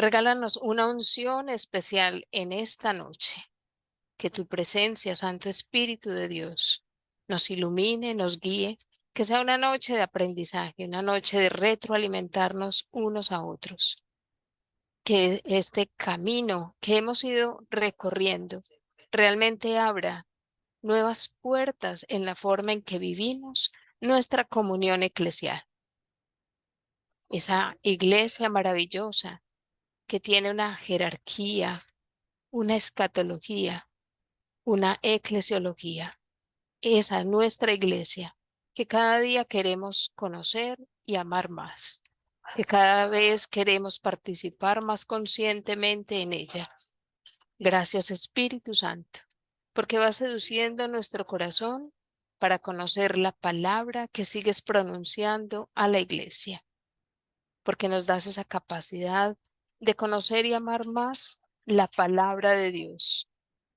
Regálanos una unción especial en esta noche. Que tu presencia, Santo Espíritu de Dios, nos ilumine, nos guíe. Que sea una noche de aprendizaje, una noche de retroalimentarnos unos a otros. Que este camino que hemos ido recorriendo realmente abra nuevas puertas en la forma en que vivimos nuestra comunión eclesial. Esa iglesia maravillosa que tiene una jerarquía, una escatología, una eclesiología. Esa nuestra iglesia que cada día queremos conocer y amar más, que cada vez queremos participar más conscientemente en ella. Gracias, Espíritu Santo, porque vas seduciendo nuestro corazón para conocer la palabra que sigues pronunciando a la iglesia, porque nos das esa capacidad de conocer y amar más la palabra de Dios,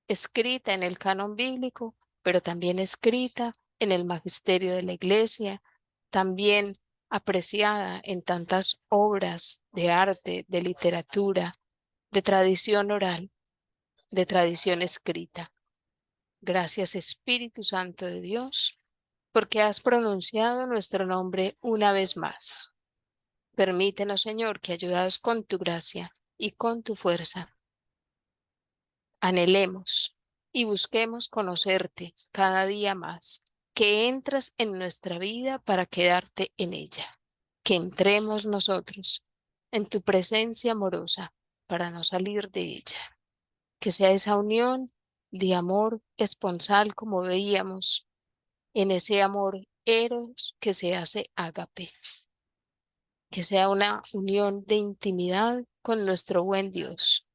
escrita en el canon bíblico, pero también escrita en el magisterio de la iglesia, también apreciada en tantas obras de arte, de literatura, de tradición oral, de tradición escrita. Gracias, Espíritu Santo de Dios, porque has pronunciado nuestro nombre una vez más. Permítenos, Señor, que ayudados con tu gracia y con tu fuerza, anhelemos y busquemos conocerte cada día más, que entres en nuestra vida para quedarte en ella, que entremos nosotros en tu presencia amorosa para no salir de ella, que sea esa unión de amor esponsal como veíamos en ese amor eros que se hace ágape, que sea una unión de intimidad con nuestro buen Dios,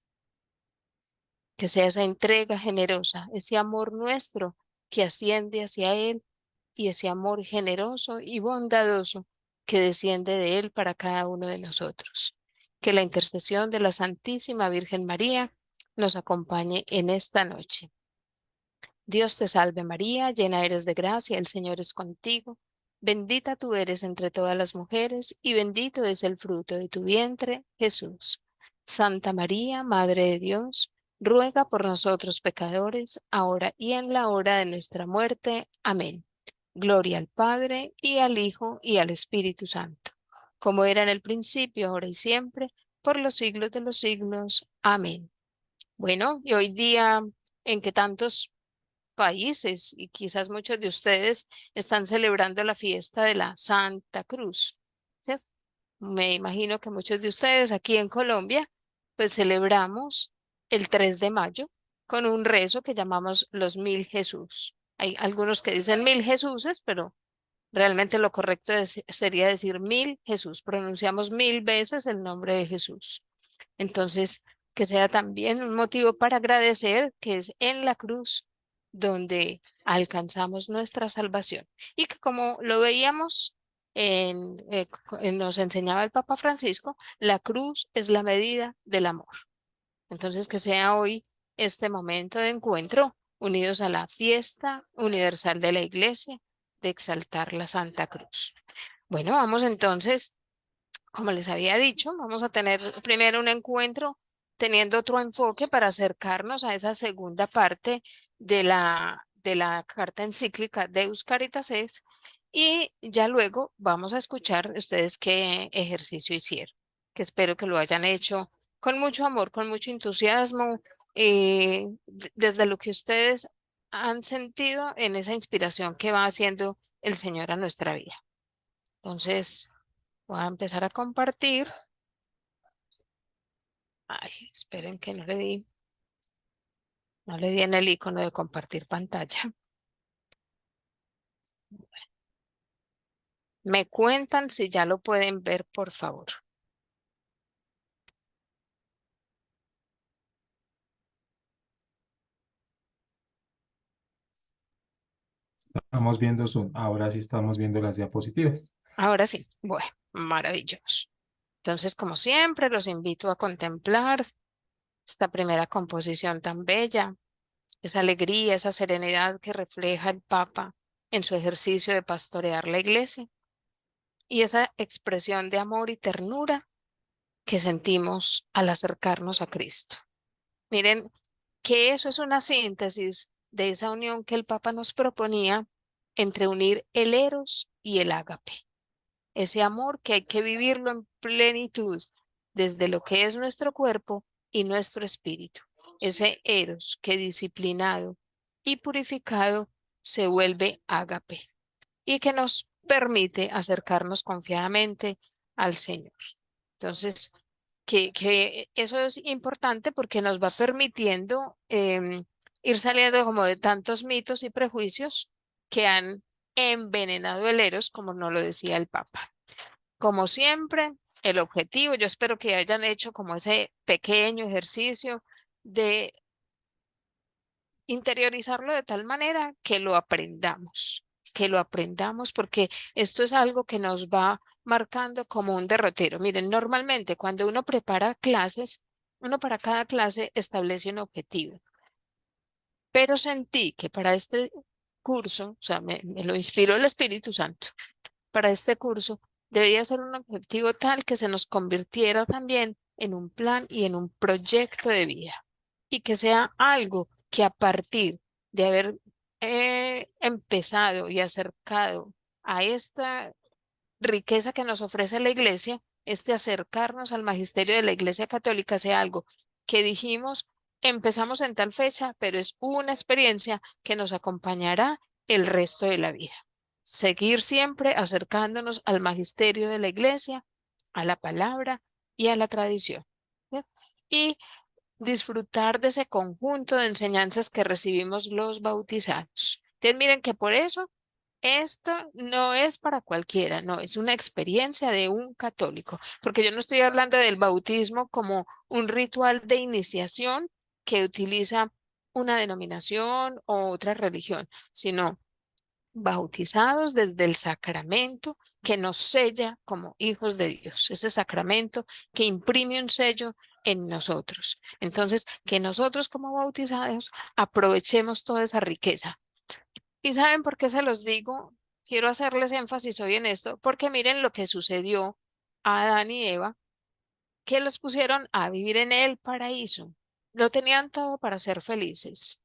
que sea esa entrega generosa, ese amor nuestro que asciende hacia Él y ese amor generoso y bondadoso que desciende de Él para cada uno de nosotros. Que la intercesión de la Santísima Virgen María nos acompañe en esta noche. Dios te salve María, llena eres de gracia, el Señor es contigo. Bendita tú eres entre todas las mujeres y bendito es el fruto de tu vientre, Jesús. Santa María, Madre de Dios, ruega por nosotros pecadores, ahora y en la hora de nuestra muerte. Amén. Gloria al Padre, y al Hijo, y al Espíritu Santo, como era en el principio, ahora y siempre, por los siglos de los siglos. Amén. Bueno, y hoy día en que tantos países y quizás muchos de ustedes están celebrando la fiesta de la Santa Cruz, ¿cierto? Me imagino que muchos de ustedes aquí en Colombia, pues celebramos el 3 de mayo con un rezo que llamamos los Mil Jesús. Hay algunos que dicen Mil Jesuses, pero realmente lo correcto sería decir Mil Jesús. Pronunciamos 1000 veces el nombre de Jesús. Entonces, que sea también un motivo para agradecer que es en la cruz donde alcanzamos nuestra salvación. Y que como lo veíamos nos enseñaba el Papa Francisco, la cruz es la medida del amor. Entonces, que sea hoy este momento de encuentro unidos a la fiesta universal de la Iglesia de exaltar la Santa Cruz. Bueno, vamos entonces, como les había dicho, vamos a tener primero un encuentro teniendo otro enfoque para acercarnos a esa segunda parte de la carta encíclica Deus Caritas Es, y ya luego vamos a escuchar ustedes qué ejercicio hicieron, que espero que lo hayan hecho con mucho amor, con mucho entusiasmo, desde lo que ustedes han sentido en esa inspiración que va haciendo el Señor a nuestra vida. Entonces, voy a empezar a compartir. Ay, esperen que no le di en el icono de compartir pantalla. Me cuentan si ya lo pueden ver, por favor. Estamos viendo Zoom. Ahora sí estamos viendo las diapositivas. Ahora sí, bueno, maravilloso. Entonces, como siempre, los invito a contemplar esta primera composición tan bella, esa alegría, esa serenidad que refleja el Papa en su ejercicio de pastorear la iglesia y esa expresión de amor y ternura que sentimos al acercarnos a Cristo. Miren que eso es una síntesis de esa unión que el Papa nos proponía entre unir el eros y el ágape. Ese amor que hay que vivirlo en plenitud desde lo que es nuestro cuerpo y nuestro espíritu. Ese eros que disciplinado y purificado se vuelve ágape y que nos permite acercarnos confiadamente al Señor. Entonces, que eso es importante porque nos va permitiendo ir saliendo como de tantos mitos y prejuicios que han envenenado el eros, como nos lo decía el Papa. Como siempre, el objetivo, yo espero que hayan hecho como ese pequeño ejercicio de interiorizarlo de tal manera que lo aprendamos porque esto es algo que nos va marcando como un derrotero. Miren, normalmente cuando uno prepara clases, uno para cada clase establece un objetivo, pero sentí que para este curso, o sea, me lo inspiró el Espíritu Santo, para este curso debería ser un objetivo tal que se nos convirtiera también en un plan y en un proyecto de vida y que sea algo que a partir de haber empezado y acercado a esta riqueza que nos ofrece la iglesia, este acercarnos al magisterio de la Iglesia Católica sea algo que dijimos, empezamos en tal fecha, pero es una experiencia que nos acompañará el resto de la vida. Seguir siempre acercándonos al magisterio de la iglesia, a la palabra y a la tradición. ¿Sí? Y disfrutar de ese conjunto de enseñanzas que recibimos los bautizados. Entonces, miren que por eso esto no es para cualquiera, no, es una experiencia de un católico, porque yo no estoy hablando del bautismo como un ritual de iniciación que utiliza una denominación o otra religión, sino bautizados desde el sacramento que nos sella como hijos de Dios, ese sacramento que imprime un sello en nosotros. Entonces, que nosotros como bautizados aprovechemos toda esa riqueza. ¿Y saben por qué se los digo? Quiero hacerles énfasis hoy en esto, porque miren lo que sucedió a Adán y Eva, que los pusieron a vivir en el paraíso. Lo tenían todo para ser felices.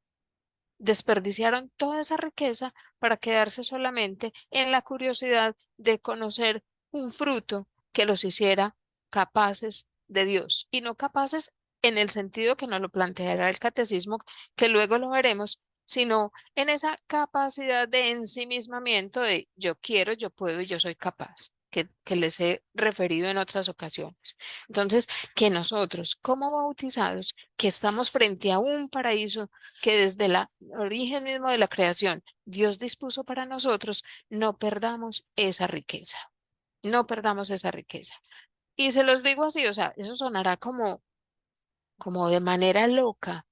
Desperdiciaron toda esa riqueza para quedarse solamente en la curiosidad de conocer un fruto que los hiciera capaces de Dios y no capaces en el sentido que nos lo planteará el catecismo, que luego lo veremos, sino en esa capacidad de ensimismamiento de yo quiero, yo puedo y yo soy capaz, que les he referido en otras ocasiones. Entonces, que nosotros como bautizados, que estamos frente a un paraíso que desde el origen mismo de la creación Dios dispuso para nosotros, no perdamos esa riqueza, no perdamos esa riqueza. Y se los digo así, o sea, eso sonará como de manera loca,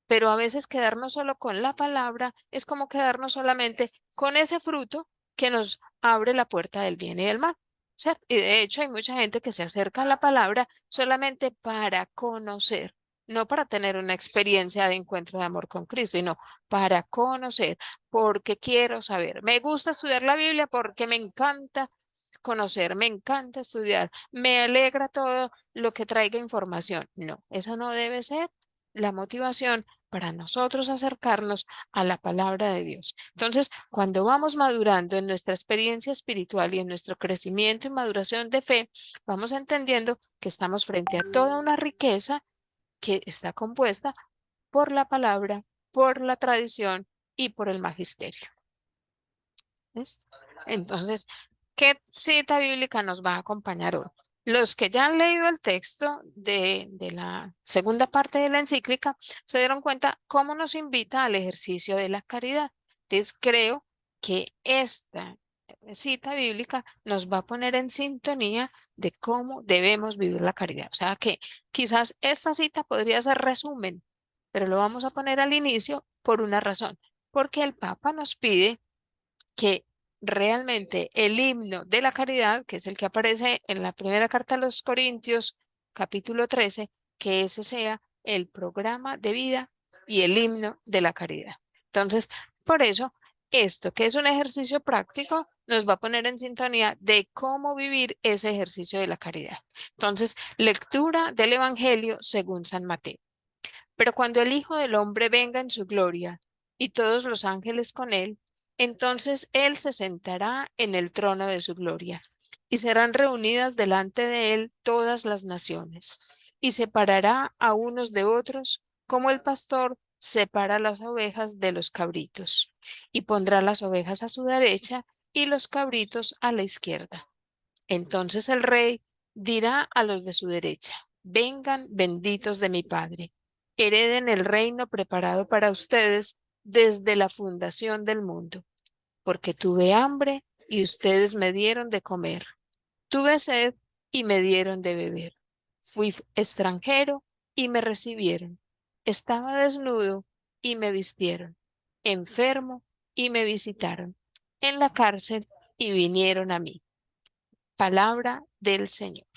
pero a veces quedarnos solo con la palabra es como quedarnos solamente con ese fruto que nos abre la puerta del bien y del mal. ¿Cierto? Y de hecho hay mucha gente que se acerca a la palabra solamente para conocer, no para tener una experiencia de encuentro de amor con Cristo, y no, para conocer, porque quiero saber. Me gusta estudiar la Biblia porque me encanta conocer, me encanta estudiar, me alegra todo lo que traiga información. No, eso no debe ser la motivación para nosotros acercarnos a la palabra de Dios. Entonces, cuando vamos madurando en nuestra experiencia espiritual y en nuestro crecimiento y maduración de fe, vamos entendiendo que estamos frente a toda una riqueza que está compuesta por la palabra, por la tradición y por el magisterio. ¿Ves? Entonces, ¿qué cita bíblica nos va a acompañar hoy? Los que ya han leído el texto de la segunda parte de la encíclica se dieron cuenta cómo nos invita al ejercicio de la caridad. Entonces, creo que esta cita bíblica nos va a poner en sintonía de cómo debemos vivir la caridad. O sea que quizás esta cita podría ser resumen, pero lo vamos a poner al inicio por una razón, porque el Papa nos pide que realmente el himno de la caridad, que es el que aparece en la primera carta a los Corintios, capítulo 13, que ese sea el programa de vida y el himno de la caridad. Entonces, por eso, esto, que es un ejercicio práctico, nos va a poner en sintonía de cómo vivir ese ejercicio de la caridad. Entonces, lectura del Evangelio según San Mateo. Pero cuando el Hijo del Hombre venga en su gloria y todos los ángeles con él, entonces él se sentará en el trono de su gloria y serán reunidas delante de él todas las naciones y separará a unos de otros como el pastor separa las ovejas de los cabritos y pondrá las ovejas a su derecha y los cabritos a la izquierda. Entonces el rey dirá a los de su derecha, vengan benditos de mi Padre, hereden el reino preparado para ustedes desde la fundación del mundo, porque tuve hambre y ustedes me dieron de comer, tuve sed y me dieron de beber, fui extranjero y me recibieron, estaba desnudo y me vistieron, enfermo y me visitaron, en la cárcel y vinieron a mí. Palabra del Señor.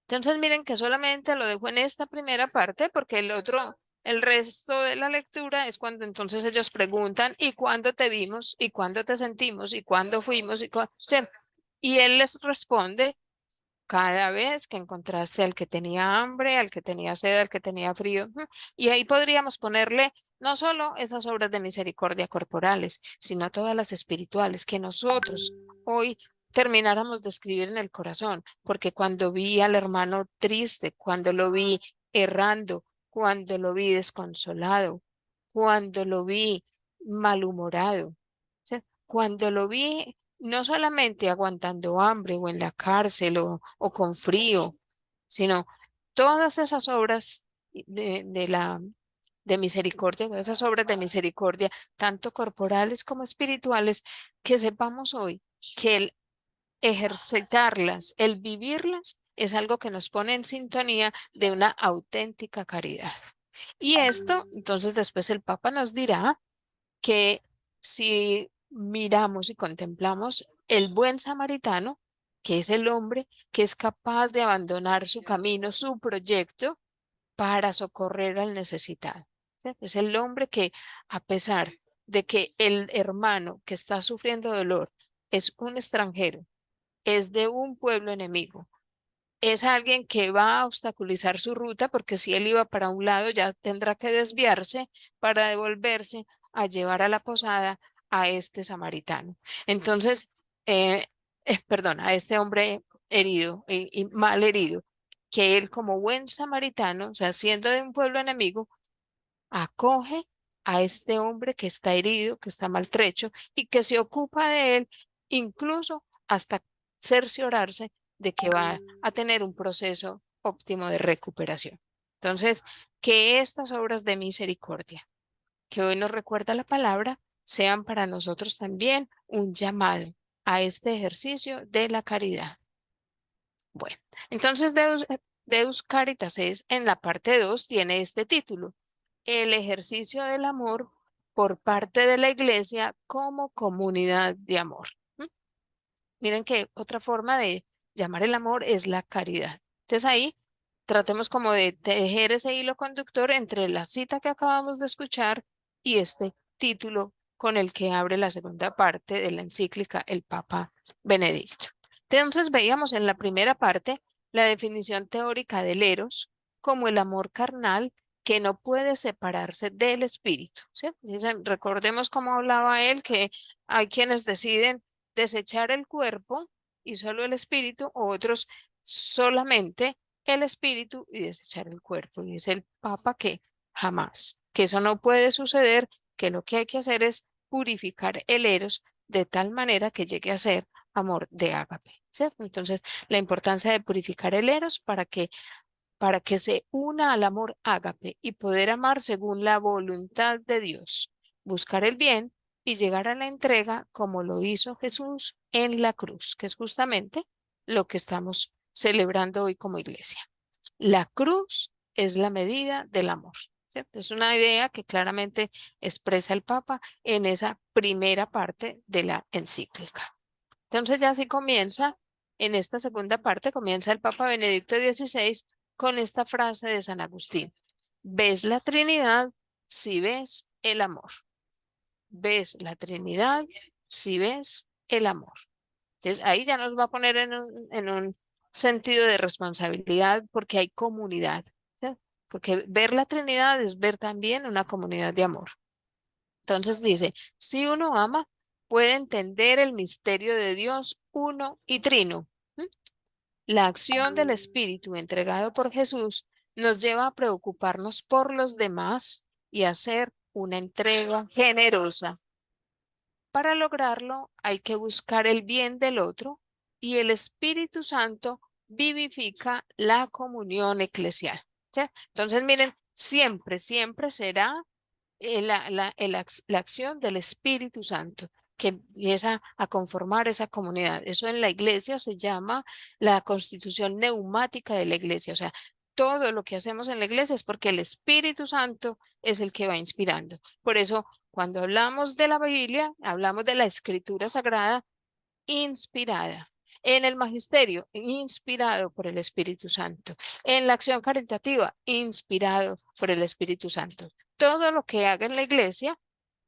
Entonces miren que solamente lo dejo en esta primera parte porque el resto de la lectura es cuando entonces ellos preguntan, ¿y cuándo te vimos? ¿Y cuándo te sentimos? ¿Y cuándo fuimos? Sí. Y él les responde cada vez que encontraste al que tenía hambre, al que tenía sed, al que tenía frío. Y ahí podríamos ponerle no solo esas obras de misericordia corporales, sino todas las espirituales que nosotros hoy termináramos de escribir en el corazón, porque cuando vi al hermano triste, cuando lo vi errando, cuando lo vi desconsolado, cuando lo vi malhumorado, ¿sí? Cuando lo vi no solamente aguantando hambre o en la cárcel o con frío, sino todas esas obras de misericordia, todas esas obras de misericordia, tanto corporales como espirituales, que sepamos hoy que el ejercitarlas, el vivirlas, es algo que nos pone en sintonía de una auténtica caridad. Y esto, entonces después el Papa nos dirá que si miramos y contemplamos el buen samaritano, que es el hombre que es capaz de abandonar su camino, su proyecto, para socorrer al necesitado. ¿Sí? Es el hombre que, a pesar de que el hermano que está sufriendo dolor es un extranjero, es de un pueblo enemigo, es alguien que va a obstaculizar su ruta porque si él iba para un lado ya tendrá que desviarse para devolverse a llevar a la posada a este samaritano. Entonces, perdón, a este hombre herido y mal herido, que él como buen samaritano, o sea, siendo de un pueblo enemigo, acoge a este hombre que está herido, que está maltrecho y que se ocupa de él, incluso hasta cerciorarse de que va a tener un proceso óptimo de recuperación. Entonces, que estas obras de misericordia, que hoy nos recuerda la palabra, sean para nosotros también un llamado a este ejercicio de la caridad. Bueno, entonces Deus Caritas es, en la parte 2 tiene este título, el ejercicio del amor por parte de la iglesia como comunidad de amor. ¿Mm? Miren que otra forma de llamar el amor es la caridad. Entonces ahí tratemos como de tejer ese hilo conductor entre la cita que acabamos de escuchar y este título con el que abre la segunda parte de la encíclica el Papa Benedicto. Entonces veíamos en la primera parte la definición teórica del eros como el amor carnal que no puede separarse del espíritu. ¿Sí? Recordemos cómo hablaba él, que hay quienes deciden desechar el cuerpo y solo el espíritu, o otros solamente el espíritu y desechar el cuerpo. Y dice el Papa que jamás, que eso no puede suceder, que lo que hay que hacer es purificar el eros de tal manera que llegue a ser amor de ágape. ¿Cierto? Entonces, la importancia de purificar el eros para que se una al amor ágape y poder amar según la voluntad de Dios, buscar el bien y llegar a la entrega como lo hizo Jesús en la cruz, que es justamente lo que estamos celebrando hoy como iglesia. La cruz es la medida del amor. ¿Cierto? Es una idea que claramente expresa el Papa en esa primera parte de la encíclica. Entonces ya así comienza, en esta segunda parte comienza el Papa Benedicto XVI con esta frase de San Agustín. ¿Ves la Trinidad si ves el amor? ves la Trinidad, si ves el amor. Entonces ahí ya nos va a poner en un sentido de responsabilidad porque hay comunidad, ¿sí? Porque ver la Trinidad es ver también una comunidad de amor. Entonces dice, si uno ama, puede entender el misterio de Dios uno y trino. ¿Mm? La acción del Espíritu entregado por Jesús nos lleva a preocuparnos por los demás y a hacer una entrega generosa. Para lograrlo hay que buscar el bien del otro y el Espíritu Santo vivifica la comunión eclesial. ¿Sí? Entonces, miren, siempre, siempre será la acción del Espíritu Santo que empieza a conformar esa comunidad. Eso en la iglesia se llama la constitución neumática de la iglesia. O sea, todo lo que hacemos en la iglesia es porque el Espíritu Santo es el que va inspirando. Por eso, cuando hablamos de la Biblia, hablamos de la escritura sagrada inspirada. En el magisterio, inspirado por el Espíritu Santo. En la acción caritativa, inspirado por el Espíritu Santo. Todo lo que haga en la iglesia,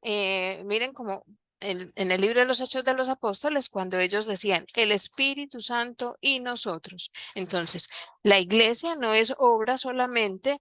miren como en el libro de los Hechos de los Apóstoles, cuando ellos decían el Espíritu Santo y nosotros. Entonces, la iglesia no es obra solamente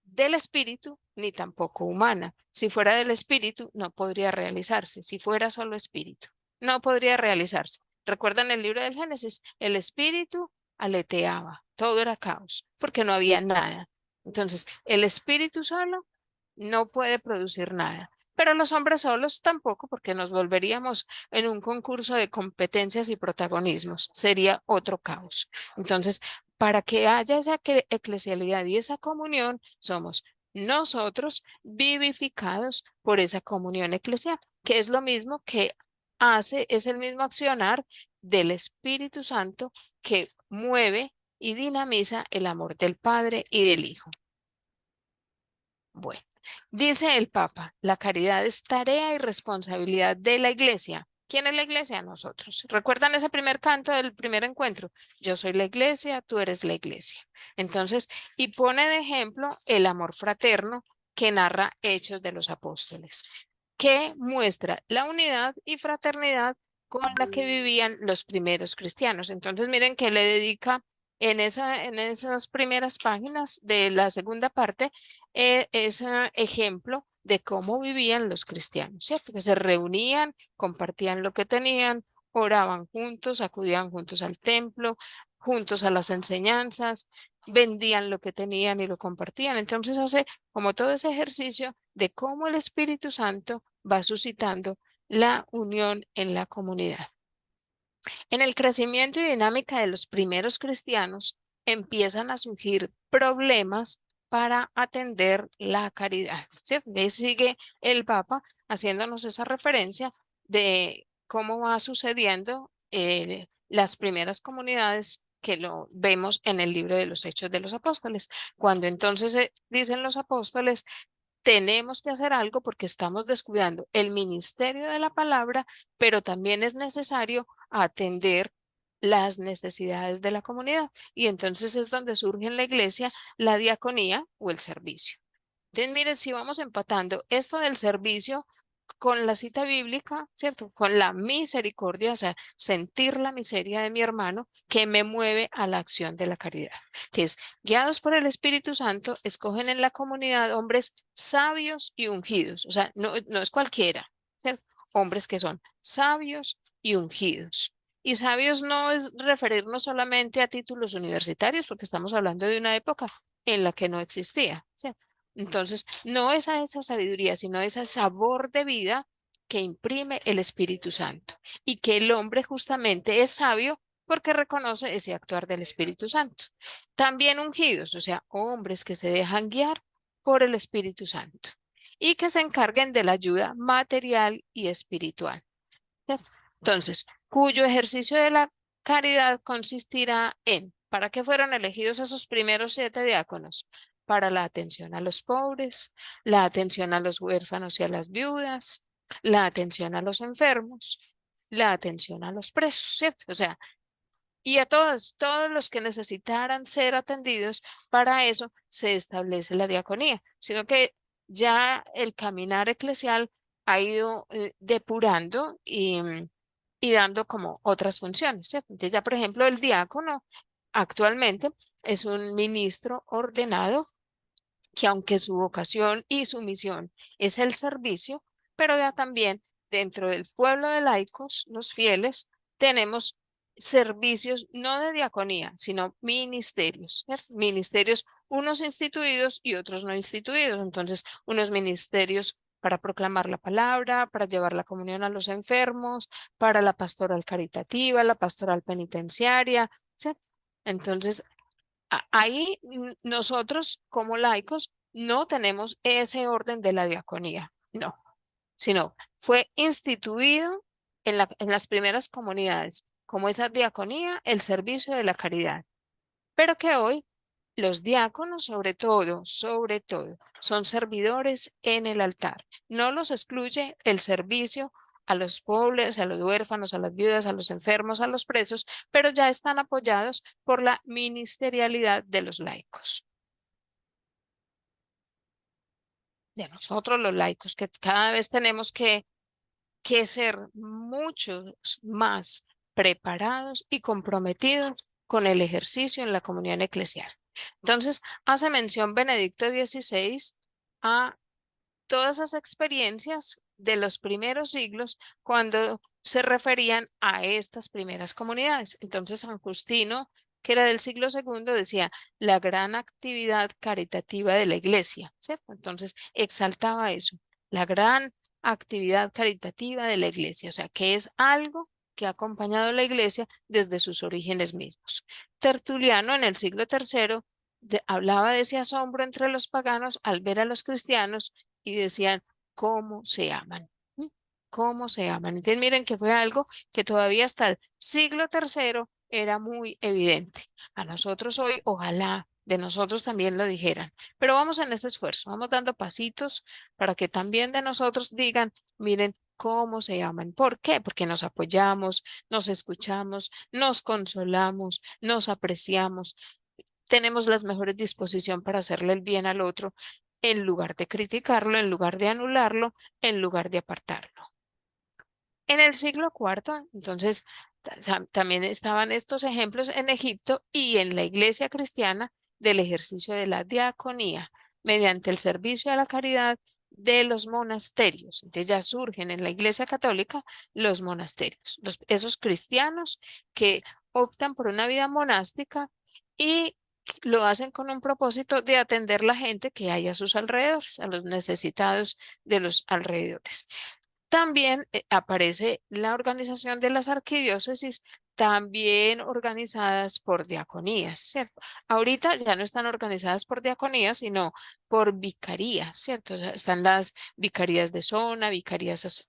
del espíritu ni tampoco humana. Si fuera del espíritu, no podría realizarse. Si fuera solo espíritu, no podría realizarse. ¿Recuerdan el libro del Génesis? El espíritu aleteaba, todo era caos, porque no había nada. Entonces, el espíritu solo no puede producir nada. Pero los hombres solos tampoco, porque nos volveríamos en un concurso de competencias y protagonismos. Sería otro caos. Entonces, para que haya esa eclesialidad y esa comunión, somos nosotros vivificados por esa comunión eclesial, que es lo mismo que hace, es el mismo accionar del Espíritu Santo que mueve y dinamiza el amor del Padre y del Hijo. Bueno, dice el Papa, la caridad es tarea y responsabilidad de la Iglesia. ¿Quién es la Iglesia? Nosotros. ¿Recuerdan ese primer canto del primer encuentro? Yo soy la Iglesia, tú eres la Iglesia. Entonces, y pone de ejemplo el amor fraterno que narra Hechos de los Apóstoles, que muestra la unidad y fraternidad con la que vivían los primeros cristianos. Entonces, miren que le dedica en esas primeras páginas de la segunda parte ese ejemplo de cómo vivían los cristianos, ¿cierto? Que se reunían, compartían lo que tenían, oraban juntos, acudían juntos al templo, juntos a las enseñanzas, vendían lo que tenían y lo compartían. Entonces hace como todo ese ejercicio de cómo el Espíritu Santo va suscitando la unión en la comunidad. En el crecimiento y dinámica de los primeros cristianos empiezan a surgir problemas para atender la caridad, ¿cierto? De ahí sigue el Papa haciéndonos esa referencia de cómo va sucediendo las primeras comunidades que lo vemos en el libro de los Hechos de los Apóstoles, cuando entonces dicen los apóstoles, tenemos que hacer algo porque estamos descuidando el ministerio de la palabra, pero también es necesario atender las necesidades de la comunidad. Y entonces es donde surge en la iglesia la diaconía o el servicio. Entonces, miren, si vamos empatando esto del servicio con la cita bíblica, ¿cierto? Con la misericordia, o sea, sentir la miseria de mi hermano que me mueve a la acción de la caridad. Entonces, guiados por el Espíritu Santo, escogen en la comunidad hombres sabios y ungidos, o sea, no es cualquiera, ¿cierto? Hombres que son sabios y ungidos. Y sabios no es referirnos solamente a títulos universitarios, porque estamos hablando de una época en la que no existía, ¿cierto? Entonces, no es a esa sabiduría, sino ese sabor de vida que imprime el Espíritu Santo y que el hombre justamente es sabio porque reconoce ese actuar del Espíritu Santo. También ungidos, o sea, hombres que se dejan guiar por el Espíritu Santo y que se encarguen de la ayuda material y espiritual. ¿Cierto? Entonces, cuyo ejercicio de la caridad consistirá en, ¿para qué fueron elegidos esos primeros 7 diáconos? Para la atención a los pobres, la atención a los huérfanos y a las viudas, la atención a los enfermos, la atención a los presos, ¿cierto? O sea, y a todos los que necesitaran ser atendidos, para eso se establece la diaconía, sino que ya el caminar eclesial ha ido depurando y dando como otras funciones, ¿cierto? Entonces ya, por ejemplo, el diácono actualmente es un ministro ordenado que aunque su vocación y su misión es el servicio, pero ya también dentro del pueblo de laicos, los fieles, tenemos servicios no de diaconía, sino ministerios, ¿cierto? Ministerios, unos instituidos y otros no instituidos. Entonces, unos ministerios para proclamar la palabra, para llevar la comunión a los enfermos, para la pastoral caritativa, la pastoral penitenciaria, ¿cierto? Entonces, ahí nosotros como laicos no tenemos ese orden de la diaconía, no, sino fue instituido en las primeras comunidades como esa diaconía, el servicio de la caridad, pero que hoy los diáconos sobre todo, son servidores en el altar. No los excluye el servicio a los pobres, a los huérfanos, a las viudas, a los enfermos, a los presos, pero ya están apoyados por la ministerialidad de los laicos. De nosotros los laicos, que cada vez tenemos que ser muchos más preparados y comprometidos con el ejercicio en la comunión eclesial. Entonces, hace mención Benedicto XVI a todas esas experiencias de los primeros siglos cuando se referían a estas primeras comunidades. Entonces, San Justino, que era del siglo segundo, decía la gran actividad caritativa de la iglesia, ¿cierto? Entonces, exaltaba eso, la gran actividad caritativa de la iglesia, o sea, que es algo que ha acompañado a la iglesia desde sus orígenes mismos. Tertuliano, en el siglo tercero, hablaba de ese asombro entre los paganos al ver a los cristianos y decían, ¿cómo se aman? ¿Mm? ¿Cómo se aman? Entonces miren que fue algo que todavía hasta el siglo tercero era muy evidente. A nosotros hoy, ojalá de nosotros también lo dijeran, pero vamos en ese esfuerzo, vamos dando pasitos para que también de nosotros digan, miren cómo se aman. ¿Por qué? Porque nos apoyamos, nos escuchamos, nos consolamos, nos apreciamos, tenemos las mejores disposición para hacerle el bien al otro en lugar de criticarlo, en lugar de anularlo, en lugar de apartarlo. En el siglo cuarto, entonces, también estaban estos ejemplos en Egipto y en la iglesia cristiana del ejercicio de la diaconía mediante el servicio a la caridad de los monasterios. Entonces ya surgen en la iglesia católica los monasterios, esos cristianos que optan por una vida monástica y lo hacen con un propósito de atender la gente que hay a sus alrededores, a los necesitados de los alrededores. También aparece la organización de las arquidiócesis, también organizadas por diaconías, ¿cierto? Ahorita ya no están organizadas por diaconías, sino por vicarías, ¿cierto? O sea, están las vicarías de zona, vicarías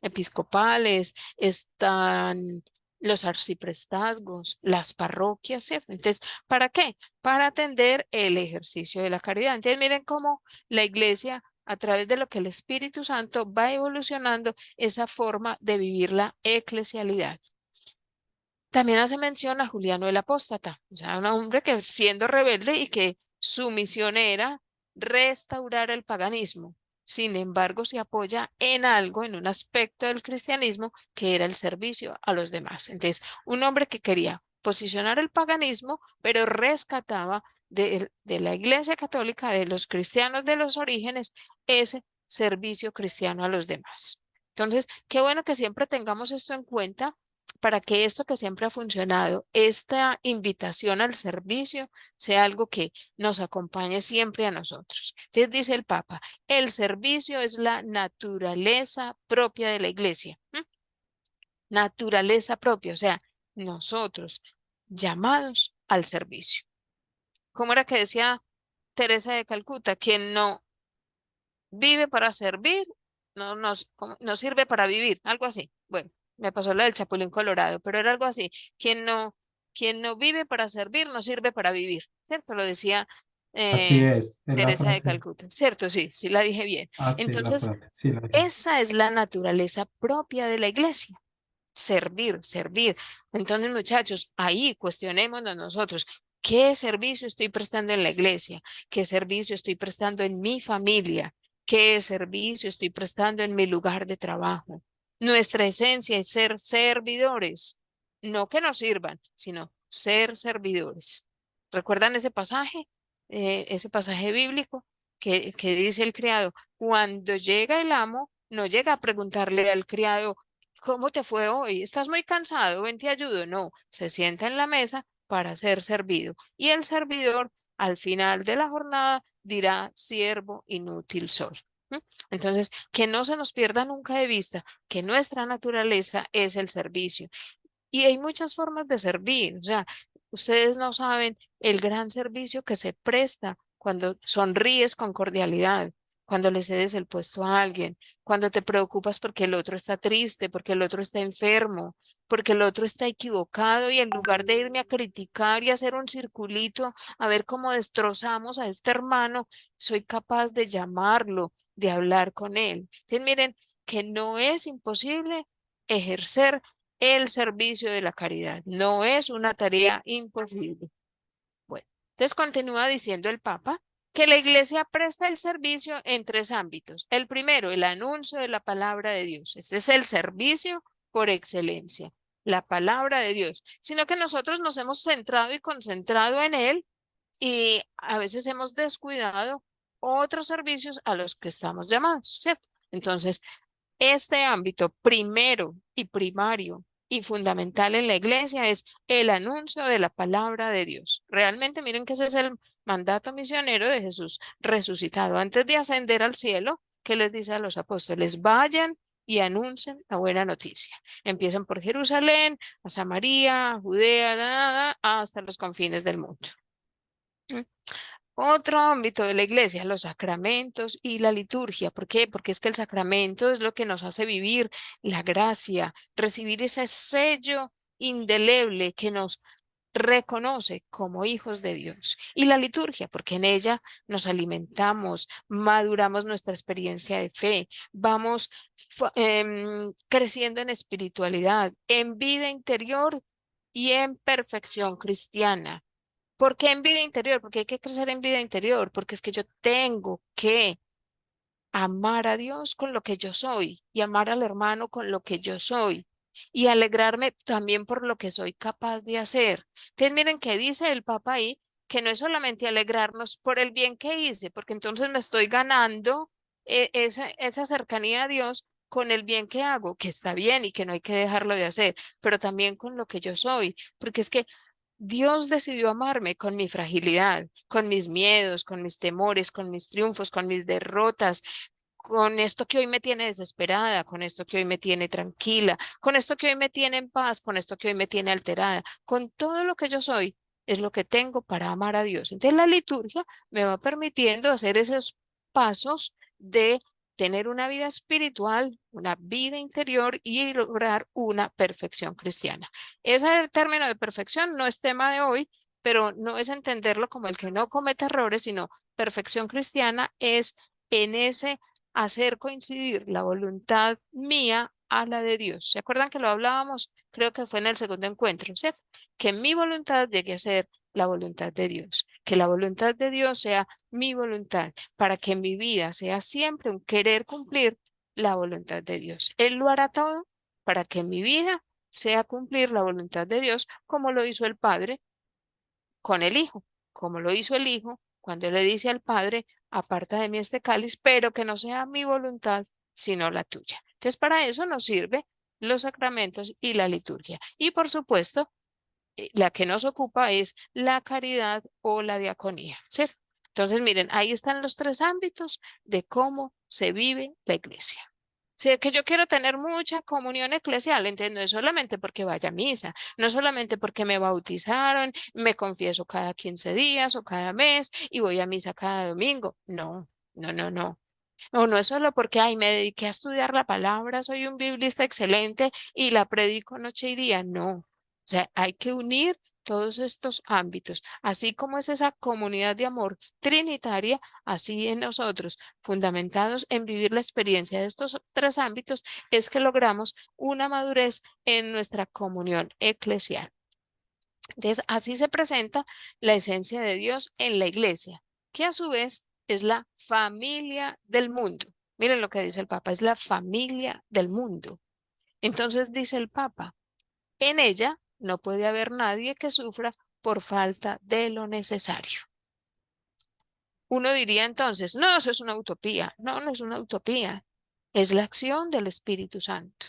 episcopales, están los arciprestazgos, las parroquias, ¿cierto? Entonces, ¿para qué? Para atender el ejercicio de la caridad. Entonces, miren cómo la iglesia a través de lo que el Espíritu Santo va evolucionando esa forma de vivir la eclesialidad. También hace mención a Juliano el Apóstata, o sea, un hombre que siendo rebelde y que su misión era restaurar el paganismo. Sin embargo, se apoya en algo, en un aspecto del cristianismo que era el servicio a los demás. Entonces, un hombre que quería posicionar el paganismo, pero rescataba de la Iglesia Católica, de los cristianos de los orígenes, ese servicio cristiano a los demás. Entonces, qué bueno que siempre tengamos esto en cuenta para que esto que siempre ha funcionado, esta invitación al servicio, sea algo que nos acompañe siempre a nosotros. Entonces dice el Papa, el servicio es la naturaleza propia de la iglesia. Naturaleza propia, o sea, nosotros llamados al servicio. ¿Cómo era que decía Teresa de Calcuta? Quien no vive para servir, no sirve para vivir, algo así. Bueno, me pasó la del Chapulín Colorado, pero era algo así. Quien no vive para servir, no sirve para vivir, ¿cierto? Lo decía Así eh, es la Teresa de frase. Calcuta, ¿cierto? Sí, sí la dije bien. Así es la Entonces, frase. Sí, la dijiste. esa es la naturaleza propia de la iglesia. Servir, servir. Entonces, muchachos, ahí cuestionémonos nosotros. ¿Qué servicio estoy prestando en la iglesia? ¿Qué servicio estoy prestando en mi familia? ¿Qué servicio estoy prestando en mi lugar de trabajo? Nuestra esencia es ser servidores, no que nos sirvan, sino ser servidores. ¿Recuerdan ese pasaje? Ese pasaje bíblico que dice el criado, cuando llega el amo, no llega a preguntarle al criado, ¿cómo te fue hoy? ¿Estás muy cansado? Ven, te ayudo. No, se sienta en la mesa para ser servido. Y el servidor al final de la jornada dirá, siervo inútil soy. ¿Mm? Entonces, que no se nos pierda nunca de vista que nuestra naturaleza es el servicio. Y hay muchas formas de servir. O sea, ustedes no saben el gran servicio que se presta cuando sonríes con cordialidad, cuando le cedes el puesto a alguien, cuando te preocupas porque el otro está triste, porque el otro está enfermo, porque el otro está equivocado y en lugar de irme a criticar y hacer un circulito a ver cómo destrozamos a este hermano, soy capaz de llamarlo, de hablar con él. Entonces, miren que no es imposible ejercer el servicio de la caridad. No es una tarea imposible. Bueno, entonces continúa diciendo el Papa que la Iglesia presta el servicio en tres ámbitos. El primero, el anuncio de la palabra de Dios. Este es el servicio por excelencia, la palabra de Dios, sino que nosotros nos hemos centrado y concentrado en él y a veces hemos descuidado otros servicios a los que estamos llamados, ¿cierto? Entonces, este ámbito primero y primario y fundamental en la iglesia es el anuncio de la palabra de Dios. Realmente miren que ese es el mandato misionero de Jesús resucitado. Antes de ascender al cielo, ¿qué les dice a los apóstoles? Vayan y anuncien la buena noticia. Empiezan por Jerusalén, a Samaria, a Judea, hasta los confines del mundo. ¿Mm? Otro ámbito de la iglesia, los sacramentos y la liturgia. ¿Por qué? Porque es que el sacramento es lo que nos hace vivir la gracia, recibir ese sello indeleble que nos reconoce como hijos de Dios. Y la liturgia, porque en ella nos alimentamos, maduramos nuestra experiencia de fe, vamos creciendo en espiritualidad, en vida interior y en perfección cristiana. ¿Por qué en vida interior? Porque hay que crecer en vida interior, porque es que yo tengo que amar a Dios con lo que yo soy y amar al hermano con lo que yo soy y alegrarme también por lo que soy capaz de hacer. Entonces, miren que dice el Papa ahí, que no es solamente alegrarnos por el bien que hice, porque entonces me estoy ganando esa cercanía a Dios con el bien que hago, que está bien y que no hay que dejarlo de hacer, pero también con lo que yo soy, porque es que Dios decidió amarme con mi fragilidad, con mis miedos, con mis temores, con mis triunfos, con mis derrotas, con esto que hoy me tiene desesperada, con esto que hoy me tiene tranquila, con esto que hoy me tiene en paz, con esto que hoy me tiene alterada, con todo lo que yo soy, es lo que tengo para amar a Dios. Entonces la liturgia me va permitiendo hacer esos pasos de tener una vida espiritual, una vida interior y lograr una perfección cristiana. Ese término de perfección no es tema de hoy, pero no es entenderlo como el que no comete errores, sino perfección cristiana es en ese hacer coincidir la voluntad mía a la de Dios. ¿Se acuerdan que lo hablábamos? Creo que fue en el segundo encuentro, ¿cierto? Que mi voluntad llegue a ser la voluntad de Dios, que la voluntad de Dios sea mi voluntad, para que mi vida sea siempre un querer cumplir la voluntad de Dios. Él lo hará todo para que mi vida sea cumplir la voluntad de Dios, como lo hizo el Padre con el Hijo, como lo hizo el Hijo cuando le dice al Padre, aparta de mí este cáliz, pero que no sea mi voluntad, sino la tuya. Entonces, para eso nos sirve los sacramentos y la liturgia. Y por supuesto, la que nos ocupa es la caridad o la diaconía, ¿cierto? Entonces, miren, ahí están los tres ámbitos de cómo se vive la iglesia. Sí, que yo quiero tener mucha comunión eclesial, entonces no es solamente porque vaya a misa, no es solamente porque me bautizaron, me confieso cada 15 días o cada mes y voy a misa cada domingo. No, no, no, no. No, no es solo porque, ay, me dediqué a estudiar la palabra, soy un biblista excelente y la predico noche y día. No, o sea, hay que unir todos estos ámbitos, así como es esa comunidad de amor trinitaria, así en nosotros, fundamentados en vivir la experiencia de estos tres ámbitos, es que logramos una madurez en nuestra comunión eclesial. Entonces, así se presenta la esencia de Dios en la iglesia, que a su vez es la familia del mundo. Miren lo que dice el Papa, es la familia del mundo. Entonces dice el Papa, en ella no puede haber nadie que sufra por falta de lo necesario. Uno diría entonces, no, eso es una utopía. No, no es una utopía. Es la acción del Espíritu Santo.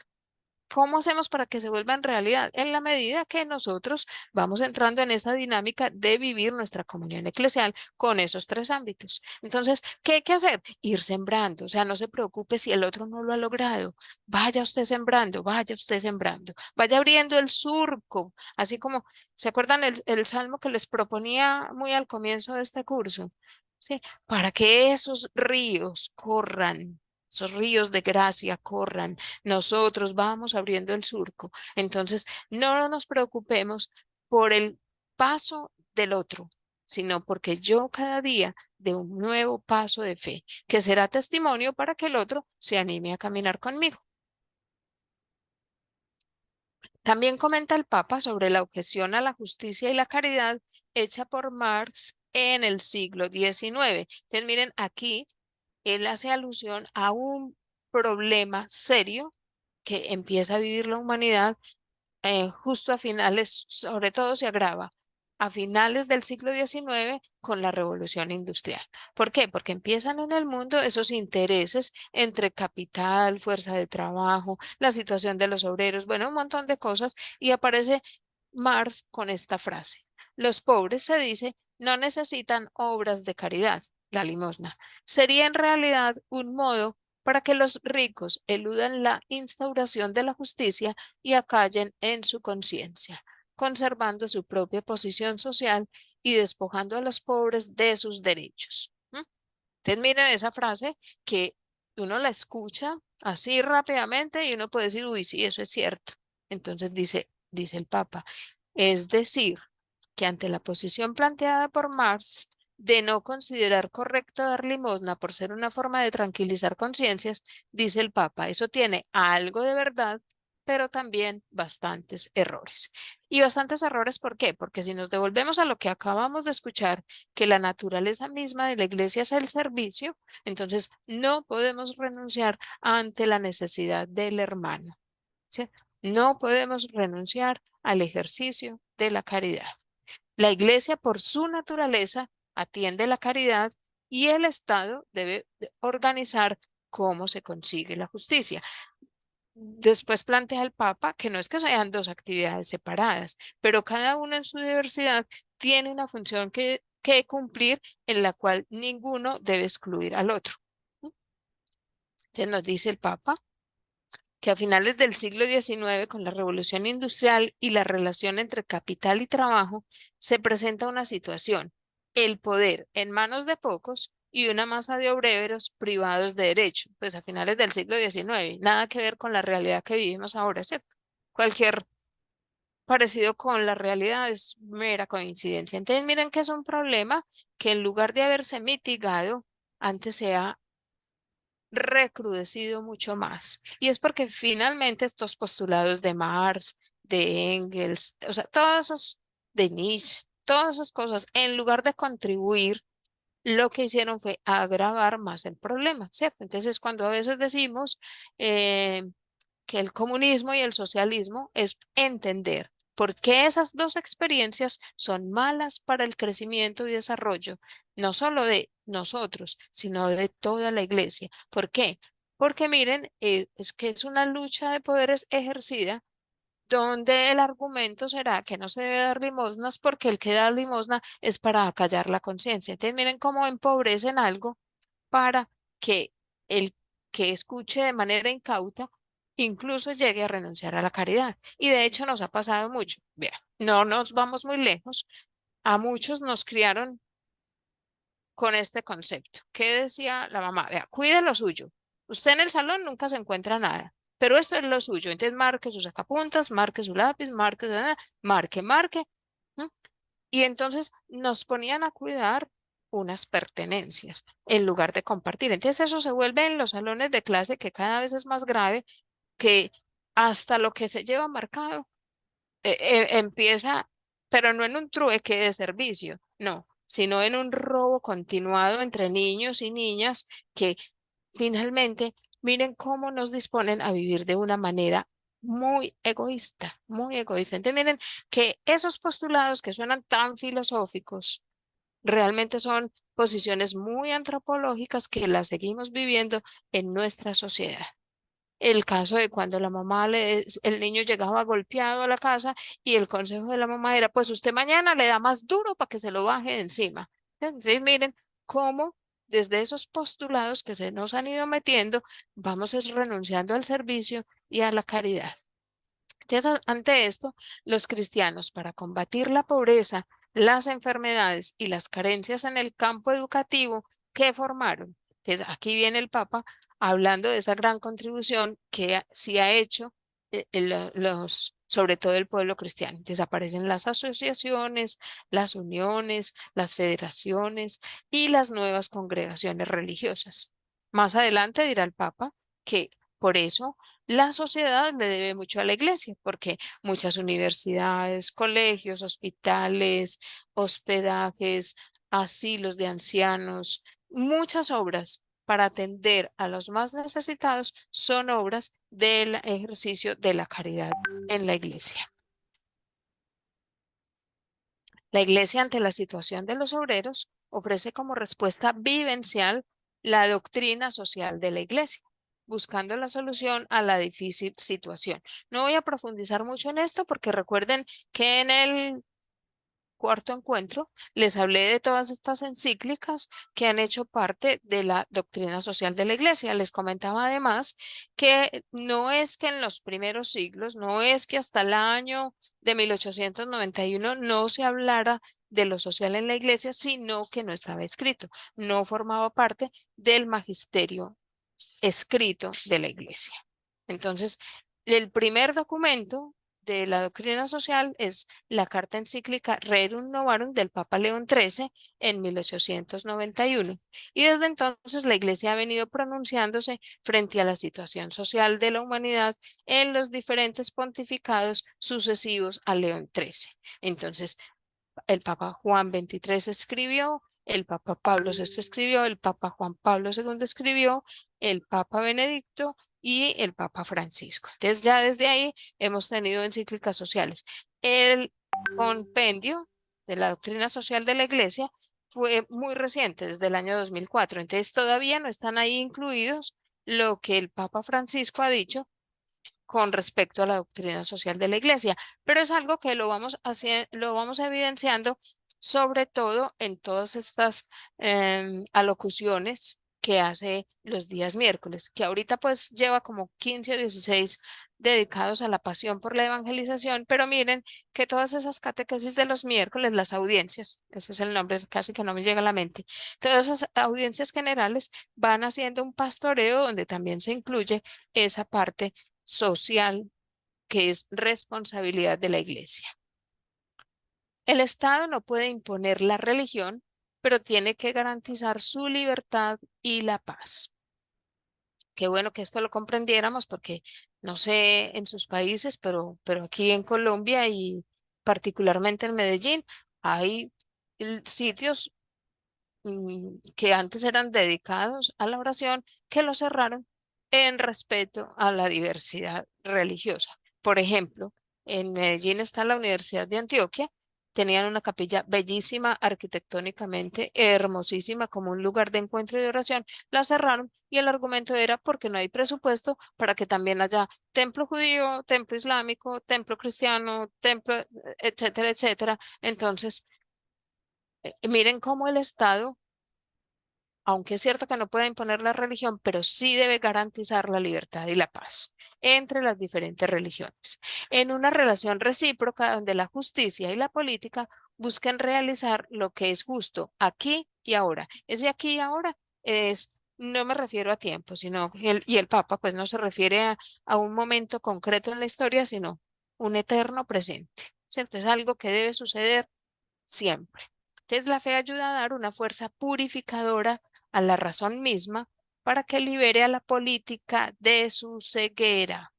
¿Cómo hacemos para que se vuelvan realidad? En la medida que nosotros vamos entrando en esa dinámica de vivir nuestra comunión eclesial con esos tres ámbitos. Entonces, ¿qué hay que hacer? Ir sembrando. O sea, no se preocupe si el otro no lo ha logrado. Vaya usted sembrando, vaya usted sembrando. Vaya abriendo el surco. Así como, ¿se acuerdan el salmo que les proponía muy al comienzo de este curso? Sí, para que esos ríos corran. Esos ríos de gracia corran, nosotros vamos abriendo el surco. Entonces, no nos preocupemos por el paso del otro, sino porque yo cada día de un nuevo paso de fe, que será testimonio para que el otro se anime a caminar conmigo. También comenta el Papa sobre la objeción a la justicia y la caridad hecha por Marx en el siglo XIX. Entonces, miren, aquí él hace alusión a un problema serio que empieza a vivir la humanidad justo a finales, sobre todo se agrava a finales del siglo XIX con la revolución industrial. ¿Por qué? Porque empiezan en el mundo esos intereses entre capital, fuerza de trabajo, la situación de los obreros, bueno, un montón de cosas, y aparece Marx con esta frase. Los pobres, se dice, no necesitan obras de caridad, la limosna. Sería en realidad un modo para que los ricos eludan la instauración de la justicia y acallen en su conciencia, conservando su propia posición social y despojando a los pobres de sus derechos. Entonces miren esa frase que uno la escucha así rápidamente y uno puede decir, uy, sí, eso es cierto. Entonces dice el Papa, es decir, que ante la posición planteada por Marx de no considerar correcto dar limosna por ser una forma de tranquilizar conciencias, dice el Papa, eso tiene algo de verdad, pero también bastantes errores. Y bastantes errores, ¿por qué? Porque si nos devolvemos a lo que acabamos de escuchar, que la naturaleza misma de la iglesia es el servicio, entonces no podemos renunciar ante la necesidad del hermano. ¿Sí? No podemos renunciar al ejercicio de la caridad. La iglesia, por su naturaleza, atiende la caridad y el Estado debe organizar cómo se consigue la justicia. Después plantea el Papa que no es que sean dos actividades separadas, pero cada uno en su diversidad tiene una función que cumplir en la cual ninguno debe excluir al otro. Entonces nos dice el Papa que a finales del siglo XIX, con la revolución industrial y la relación entre capital y trabajo, se presenta una situación, el poder en manos de pocos y una masa de obreros privados de derecho, pues a finales del siglo XIX, nada que ver con la realidad que vivimos ahora, ¿cierto? Cualquier parecido con la realidad es mera coincidencia. Entonces, miren que es un problema que en lugar de haberse mitigado, antes se ha recrudecido mucho más. Y es porque finalmente estos postulados de Marx, de Engels, o sea, todos esos de Nietzsche, todas esas cosas, en lugar de contribuir, lo que hicieron fue agravar más el problema, ¿cierto? Entonces, cuando a veces decimos que el comunismo y el socialismo es entender por qué esas dos experiencias son malas para el crecimiento y desarrollo, no solo de nosotros, sino de toda la iglesia. ¿Por qué? Porque miren, es que es una lucha de poderes ejercida donde el argumento será que no se debe dar limosnas porque el que da limosna es para acallar la conciencia. Entonces miren cómo empobrecen algo para que el que escuche de manera incauta incluso llegue a renunciar a la caridad. Y de hecho nos ha pasado mucho. Vea, no nos vamos muy lejos. A muchos nos criaron con este concepto. ¿Qué decía la mamá? Vea, cuide lo suyo. Usted en el salón nunca se encuentra nada, pero esto es lo suyo. Entonces marque sus sacapuntas, marque su lápiz, marque, marque. ¿M? Y entonces nos ponían a cuidar unas pertenencias en lugar de compartir. Entonces eso se vuelve en los salones de clase que cada vez es más grave, que hasta lo que se lleva marcado empieza, pero no en un trueque de servicio, no, sino en un robo continuado entre niños y niñas que finalmente, miren cómo nos disponen a vivir de una manera muy egoísta, muy egoísta. Entonces, miren que esos postulados que suenan tan filosóficos realmente son posiciones muy antropológicas que las seguimos viviendo en nuestra sociedad. El caso de cuando el niño llegaba golpeado a la casa y el consejo de la mamá era, pues usted mañana le da más duro para que se lo baje de encima. Entonces, miren cómo desde esos postulados que se nos han ido metiendo, vamos es renunciando al servicio y a la caridad. Entonces, ante esto, los cristianos, para combatir la pobreza, las enfermedades y las carencias en el campo educativo, ¿qué formaron? Entonces, aquí viene el Papa hablando de esa gran contribución que sí ha hecho sobre todo el pueblo cristiano. Desaparecen las asociaciones, las uniones, las federaciones y las nuevas congregaciones religiosas. Más adelante dirá el Papa que por eso la sociedad le debe mucho a la iglesia, porque muchas universidades, colegios, hospitales, hospedajes, asilos de ancianos, muchas obras para atender a los más necesitados son obras del ejercicio de la caridad en la iglesia. La iglesia ante la situación de los obreros ofrece como respuesta vivencial la doctrina social de la iglesia, buscando la solución a la difícil situación. No voy a profundizar mucho en esto porque recuerden que en el cuarto encuentro les hablé de todas estas encíclicas que han hecho parte de la doctrina social de la iglesia. Les comentaba además que no es que en los primeros siglos, no es que hasta el año de 1891 no se hablara de lo social en la iglesia, sino que no estaba escrito, no formaba parte del magisterio escrito de la iglesia. Entonces, el primer documento de la doctrina social es la carta encíclica Rerum Novarum del Papa León XIII en 1891. Y desde entonces la Iglesia ha venido pronunciándose frente a la situación social de la humanidad en los diferentes pontificados sucesivos a León XIII. Entonces, el Papa Juan XXIII escribió, el Papa Pablo VI escribió, el Papa Juan Pablo II escribió, el Papa Benedicto y el Papa Francisco. Entonces ya desde ahí hemos tenido encíclicas sociales. El compendio de la doctrina social de la Iglesia fue muy reciente, desde el año 2004. Entonces todavía no están ahí incluidos lo que el Papa Francisco ha dicho con respecto a la doctrina social de la iglesia, pero es algo que lo vamos evidenciando sobre todo en todas estas alocuciones que hace los días miércoles, que ahorita pues lleva como 15 o 16 dedicados a la pasión por la evangelización, pero miren que todas esas catequesis de los miércoles, las audiencias, ese es el nombre, casi que no me llega a la mente, todas esas audiencias generales van haciendo un pastoreo donde también se incluye esa parte social que es responsabilidad de la iglesia. El Estado no puede imponer la religión, pero tiene que garantizar su libertad y la paz. Qué bueno que esto lo comprendiéramos porque no sé en sus países, pero aquí en Colombia y particularmente en Medellín hay sitios que antes eran dedicados a la oración, que lo cerraron en respeto a la diversidad religiosa. Por ejemplo, en Medellín está la Universidad de Antioquia, tenían una capilla bellísima arquitectónicamente, hermosísima como un lugar de encuentro y de oración, la cerraron y el argumento era porque no hay presupuesto para que también haya templo judío, templo islámico, templo cristiano, templo, etcétera, etcétera. Entonces, miren cómo el Estado, aunque es cierto que no puede imponer la religión, pero sí debe garantizar la libertad y la paz entre las diferentes religiones, en una relación recíproca donde la justicia y la política busquen realizar lo que es justo aquí y ahora. Ese aquí y ahora es, no me refiero a tiempo, sino, y el Papa pues no se refiere a un momento concreto en la historia, sino un eterno presente, ¿cierto? Es algo que debe suceder siempre. Entonces la fe ayuda a dar una fuerza purificadora a la razón misma para que libere a la política de su ceguera.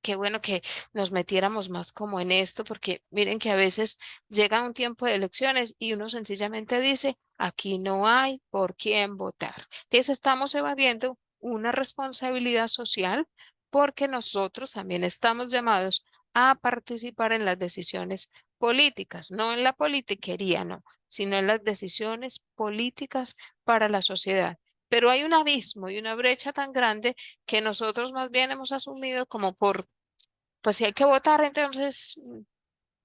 qué bueno que nos metiéramos más como en esto, porque miren que a veces llega un tiempo de elecciones y uno sencillamente dice, aquí no hay por quién votar. Entonces estamos evadiendo una responsabilidad social porque nosotros también estamos llamados a participar en las decisiones políticas, no en la politiquería, no, sino en las decisiones políticas para la sociedad. Pero hay un abismo y una brecha tan grande que nosotros más bien hemos asumido como por pues si hay que votar, entonces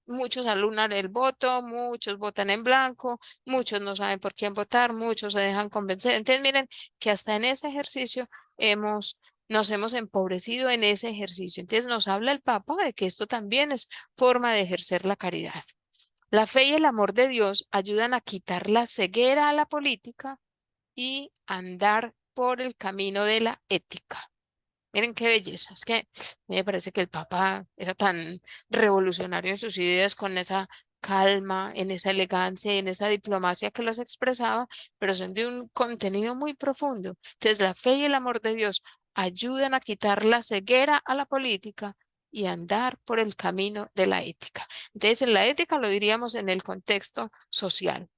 muchos anulan el voto, muchos votan en blanco, muchos no saben por quién votar, muchos se dejan convencer. Entonces miren que hasta en ese ejercicio nos hemos empobrecido en ese ejercicio. Entonces nos habla el Papa de que esto también es forma de ejercer la caridad. La fe y el amor de Dios ayudan a quitar la ceguera a la política y andar por el camino de la ética. Miren qué belleza. Es que a mí me parece que el Papa era tan revolucionario en sus ideas, con esa calma, en esa elegancia y en esa diplomacia que las expresaba, pero son de un contenido muy profundo. Entonces, la fe y el amor de Dios ayudan a quitar la ceguera a la política y andar por el camino de la ética. Entonces, en la ética lo diríamos en el contexto social.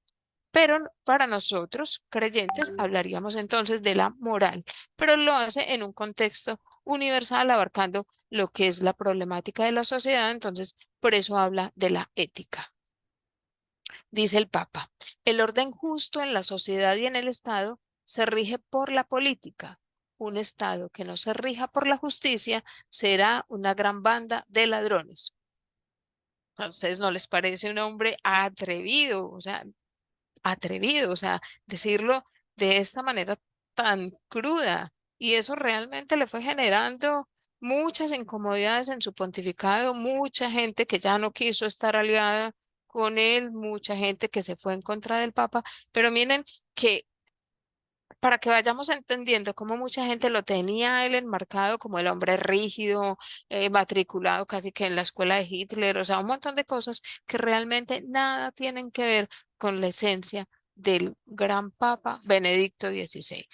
Pero para nosotros, creyentes, hablaríamos entonces de la moral, pero lo hace en un contexto universal, abarcando lo que es la problemática de la sociedad, entonces por eso habla de la ética. Dice el Papa, el orden justo en la sociedad y en el Estado se rige por la política. Un Estado que no se rija por la justicia será una gran banda de ladrones. ¿A ustedes no les parece un hombre atrevido? O sea, decirlo de esta manera tan cruda. Y eso realmente le fue generando muchas incomodidades en su pontificado, mucha gente que ya no quiso estar aliada con él, mucha gente que se fue en contra del Papa. Pero miren que para que vayamos entendiendo cómo mucha gente lo tenía a él enmarcado como el hombre rígido, matriculado casi que en la escuela de Hitler, o sea, un montón de cosas que realmente nada tienen que ver con la esencia del gran Papa Benedicto XVI.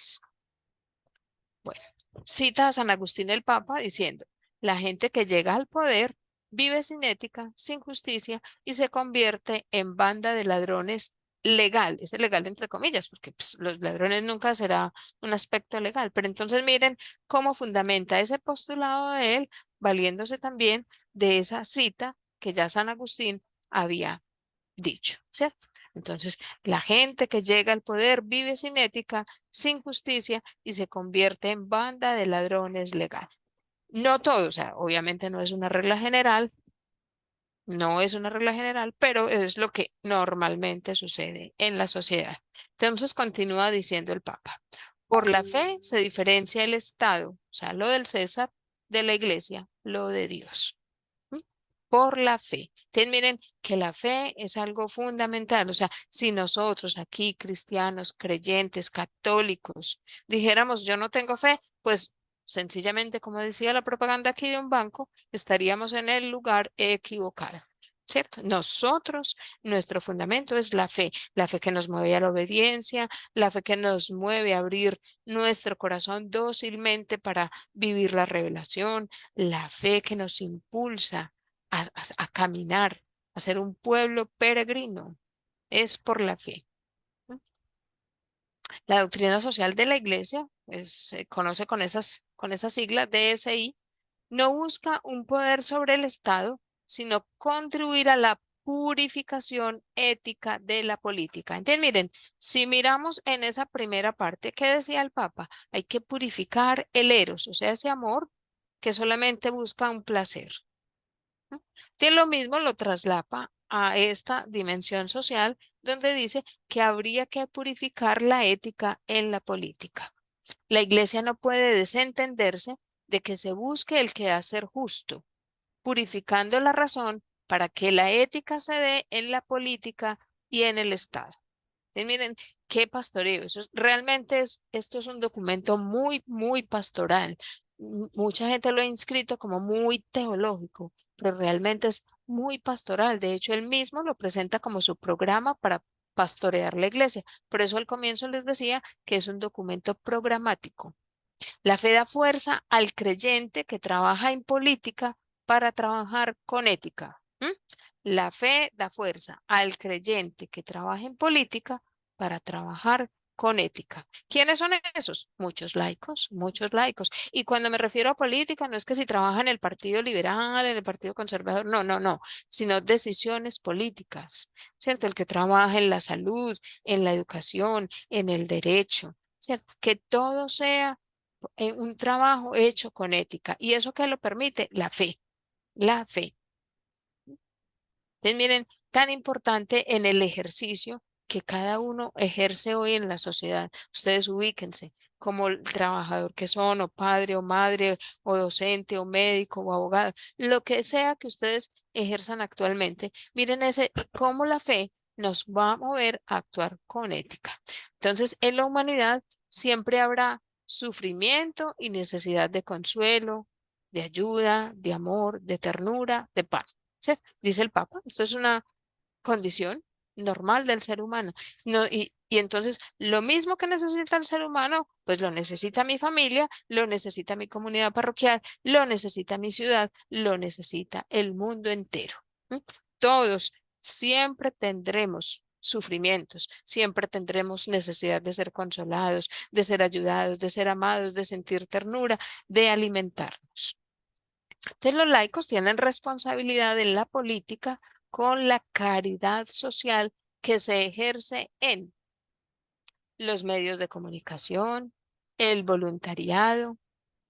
Bueno, cita a San Agustín el Papa diciendo, la gente que llega al poder vive sin ética, sin justicia y se convierte en banda de ladrones legales, legal entre comillas, porque pues, los ladrones nunca será un aspecto legal. Pero entonces miren cómo fundamenta ese postulado de él, valiéndose también de esa cita que ya San Agustín había dicho, ¿cierto? Entonces, la gente que llega al poder vive sin ética, sin justicia y se convierte en banda de ladrones legal. No todo, o sea, obviamente no es una regla general, no es una regla general, pero es lo que normalmente sucede en la sociedad. Entonces, continúa diciendo el Papa, por la fe se diferencia el Estado, o sea, lo del César, de la Iglesia, lo de Dios. ¿M? Por la fe. Entonces, miren que la fe es algo fundamental. O sea, si nosotros aquí, cristianos, creyentes, católicos, dijéramos yo no tengo fe, pues sencillamente, como decía la propaganda aquí de un banco, estaríamos en el lugar equivocado. ¿Cierto? Nosotros, nuestro fundamento es la fe que nos mueve a la obediencia, la fe que nos mueve a abrir nuestro corazón dócilmente para vivir la revelación, la fe que nos impulsa a caminar, a ser un pueblo peregrino, es por la fe. ¿No? La doctrina social de la Iglesia, se conoce con esas siglas DSI, no busca un poder sobre el Estado, sino contribuir a la purificación ética de la política. Entonces, miren, si miramos en esa primera parte que decía el Papa, hay que purificar el eros, o sea, ese amor que solamente busca un placer. ¿No? Que lo mismo lo traslapa a esta dimensión social donde dice que habría que purificar la ética en la política. La iglesia no puede desentenderse de que se busque el quehacer justo, purificando la razón para que la ética se dé en la política y en el Estado. Entonces, miren, qué pastoreo. Realmente esto es un documento muy, muy pastoral. Mucha gente lo ha inscrito como muy teológico, pero realmente es muy pastoral. De hecho, él mismo lo presenta como su programa para pastorear la iglesia. Por eso al comienzo les decía que es un documento programático. La fe da fuerza al creyente que trabaja en política para trabajar con ética. ¿M? La fe da fuerza al creyente que trabaja en política para trabajar con ética. ¿Quiénes son esos? Muchos laicos, muchos laicos. Y cuando me refiero a política, no es que si trabaja en el Partido Liberal, en el Partido Conservador, no, no, no, sino decisiones políticas, ¿cierto? El que trabaja en la salud, en la educación, en el derecho, ¿cierto? Que todo sea un trabajo hecho con ética. ¿Y eso qué lo permite? La fe, la fe. Entonces, miren, tan importante en el ejercicio que cada uno ejerce hoy en la sociedad. Ustedes ubíquense como el trabajador que son, o padre, o madre, o docente, o médico, o abogado, lo que sea que ustedes ejerzan actualmente. Miren ese, cómo la fe nos va a mover a actuar con ética. Entonces, en la humanidad siempre habrá sufrimiento y necesidad de consuelo, de ayuda, de amor, de ternura, de paz. ¿Sí? Dice el Papa, esto es una condición normal del ser humano. No, y entonces, lo mismo que necesita el ser humano, pues lo necesita mi familia, lo necesita mi comunidad parroquial, lo necesita mi ciudad, lo necesita el mundo entero. ¿Mm? Todos siempre tendremos sufrimientos, siempre tendremos necesidad de ser consolados, de ser ayudados, de ser amados, de sentir ternura, de alimentarnos. Entonces, los laicos tienen responsabilidad en la política con la caridad social que se ejerce en los medios de comunicación, el voluntariado,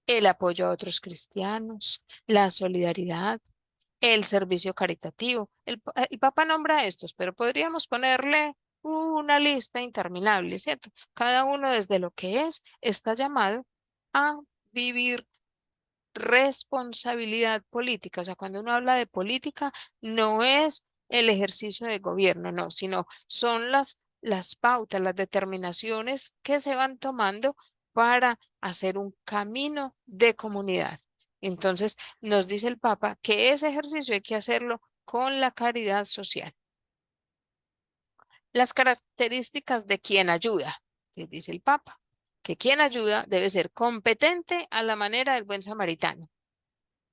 el apoyo a otros cristianos, la solidaridad, el servicio caritativo. El Papa nombra estos, pero podríamos ponerle una lista interminable, ¿cierto? Cada uno desde lo que es está llamado a vivir responsabilidad política. O sea, cuando uno habla de política, no es el ejercicio de gobierno, no, sino son las pautas, las determinaciones que se van tomando para hacer un camino de comunidad. Entonces, nos dice el Papa que ese ejercicio hay que hacerlo con la caridad social. Las características de quien ayuda, que dice el Papa, que quien ayuda debe ser competente a la manera del buen samaritano.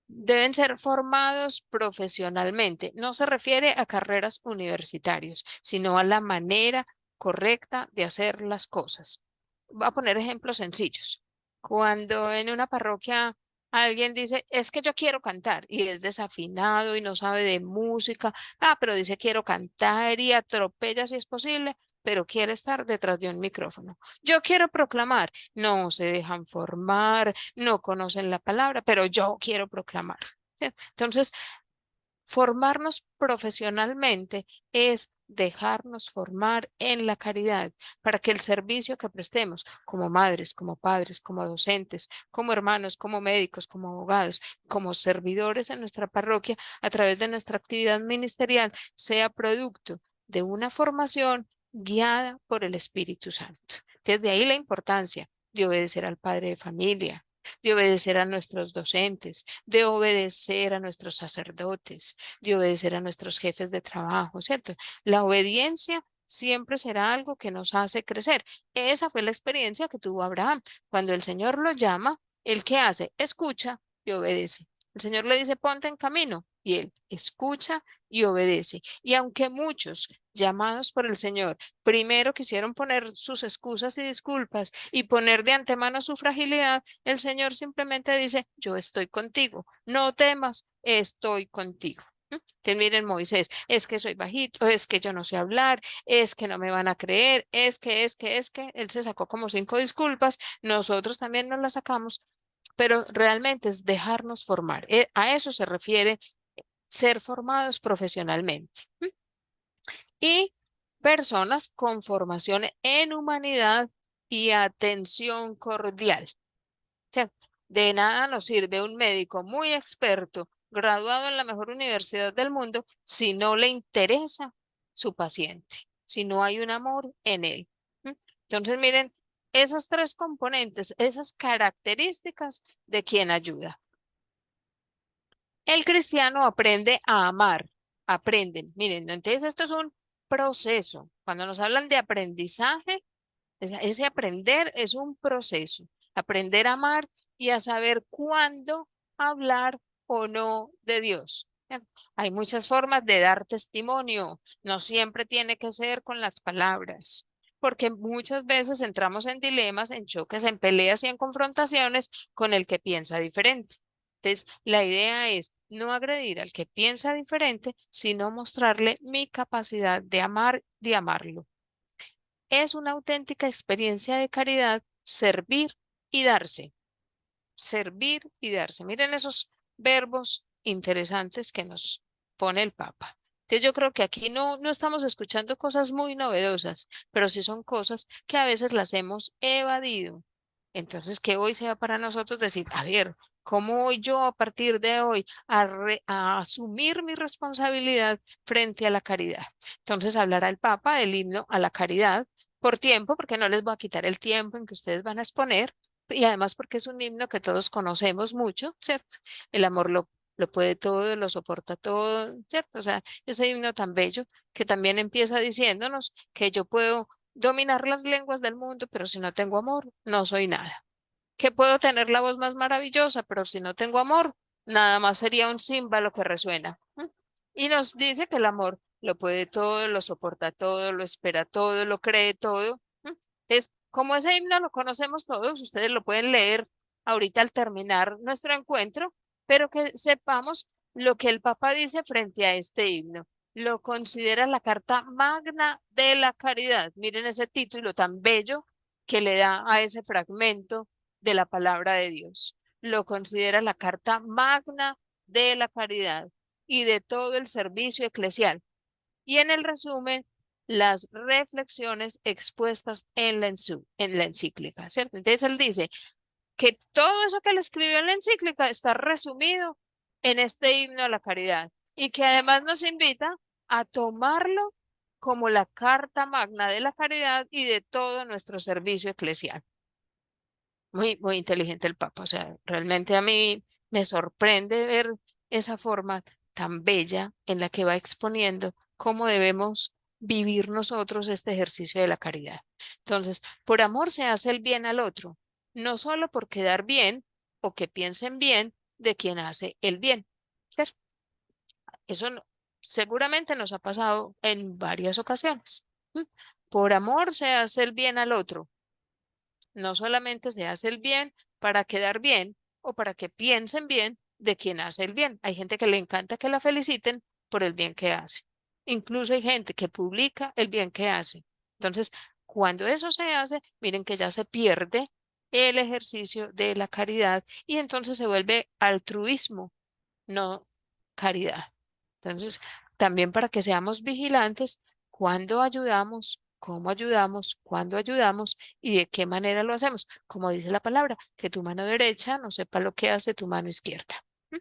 Deben ser formados profesionalmente. No se refiere a carreras universitarias, sino a la manera correcta de hacer las cosas. Voy a poner ejemplos sencillos. Cuando en una parroquia alguien dice, es que yo quiero cantar y es desafinado y no sabe de música, pero dice quiero cantar y atropella si es posible, pero quiere estar detrás de un micrófono. Yo quiero proclamar, no se dejan formar, no conocen la palabra, pero yo quiero proclamar. ¿Sí? Entonces, formarnos profesionalmente es dejarnos formar en la caridad para que el servicio que prestemos como madres, como padres, como docentes, como hermanos, como médicos, como abogados, como servidores en nuestra parroquia, a través de nuestra actividad ministerial, sea producto de una formación guiada por el Espíritu Santo. Desde ahí la importancia de obedecer al padre de familia, de obedecer a nuestros docentes, de obedecer a nuestros sacerdotes, de obedecer a nuestros jefes de trabajo, ¿cierto? La obediencia siempre será algo que nos hace crecer. Esa fue la experiencia que tuvo Abraham. Cuando el Señor lo llama, ¿el qué hace? Escucha y obedece. El Señor le dice, ponte en camino, y él escucha y obedece. Y aunque muchos llamados por el Señor primero quisieron poner sus excusas y disculpas y poner de antemano su fragilidad, el Señor simplemente dice, yo estoy contigo, no temas, estoy contigo. Que miren, Moisés, es que soy bajito, es que yo no sé hablar, es que no me van a creer, es que, él se sacó como 5 disculpas, nosotros también nos las sacamos, pero realmente es dejarnos formar. A eso se refiere ser formados profesionalmente. Y personas con formación en humanidad y atención cordial. O sea, de nada nos sirve un médico muy experto, graduado en la mejor universidad del mundo, si no le interesa su paciente, si no hay un amor en él. ¿Mm? Entonces, miren, esas 3 componentes, esas características de quien ayuda. El cristiano aprende a amar, aprenden. Miren, entonces esto es un proceso. Cuando nos hablan de aprendizaje, ese aprender es un proceso. aprender a amar y a saber cuándo hablar o no de Dios. ¿Cierto? Hay muchas formas de dar testimonio, no siempre tiene que ser con las palabras, porque muchas veces entramos en dilemas, en choques, en peleas y en confrontaciones con el que piensa diferente. Entonces, la idea es no agredir al que piensa diferente, sino mostrarle mi capacidad de amar, de amarlo. Es una auténtica experiencia de caridad servir y darse. Servir y darse. Miren esos verbos interesantes que nos pone el Papa. Entonces yo creo que aquí no estamos escuchando cosas muy novedosas, pero sí son cosas que a veces las hemos evadido. Entonces, que hoy sea para nosotros decir, a ver, ¿cómo voy yo a partir de hoy a asumir mi responsabilidad frente a la caridad? Entonces, hablará el Papa del himno a la caridad por tiempo, porque no les voy a quitar el tiempo en que ustedes van a exponer, y además porque es un himno que todos conocemos mucho, ¿cierto? El amor lo puede todo, lo soporta todo, ¿cierto? O sea, ese himno tan bello que también empieza diciéndonos que yo puedo dominar las lenguas del mundo, pero si no tengo amor, no soy nada. Que puedo tener la voz más maravillosa, pero si no tengo amor, nada más sería un címbalo que resuena. Y nos dice que el amor lo puede todo, lo soporta todo, lo espera todo, lo cree todo. Es como ese himno lo conocemos todos, ustedes lo pueden leer ahorita al terminar nuestro encuentro, pero que sepamos lo que el Papa dice frente a este himno. Lo considera la carta magna de la caridad. Miren ese título tan bello que le da a ese fragmento de la palabra de Dios. Lo considera la carta magna de la caridad y de todo el servicio eclesial. Y en el resumen, las reflexiones expuestas en la encíclica, ¿cierto? Entonces él dice que todo eso que él escribió en la encíclica está resumido en este himno a la caridad y que además nos invita a tomarlo como la carta magna de la caridad y de todo nuestro servicio eclesial. Muy inteligente el Papa, o sea, realmente a mí me sorprende ver esa forma tan bella en la que va exponiendo cómo debemos vivir nosotros este ejercicio de la caridad. Entonces, por amor se hace el bien al otro, no solo por quedar bien o que piensen bien de quien hace el bien. ¿Cierto? Eso seguramente nos ha pasado en varias ocasiones. ¿M? Por amor se hace el bien al otro, no solamente se hace el bien para quedar bien o para que piensen bien de quien hace el bien. Hay gente que le encanta que la feliciten por el bien que hace. Incluso hay gente que publica el bien que hace. Entonces, cuando eso se hace, miren que ya se pierde el ejercicio de la caridad y entonces se vuelve altruismo, no caridad. Entonces, también para que seamos vigilantes cuando ayudamos, cómo ayudamos, cuándo ayudamos y de qué manera lo hacemos. Como dice la palabra, que tu mano derecha no sepa lo que hace tu mano izquierda. ¿Mm?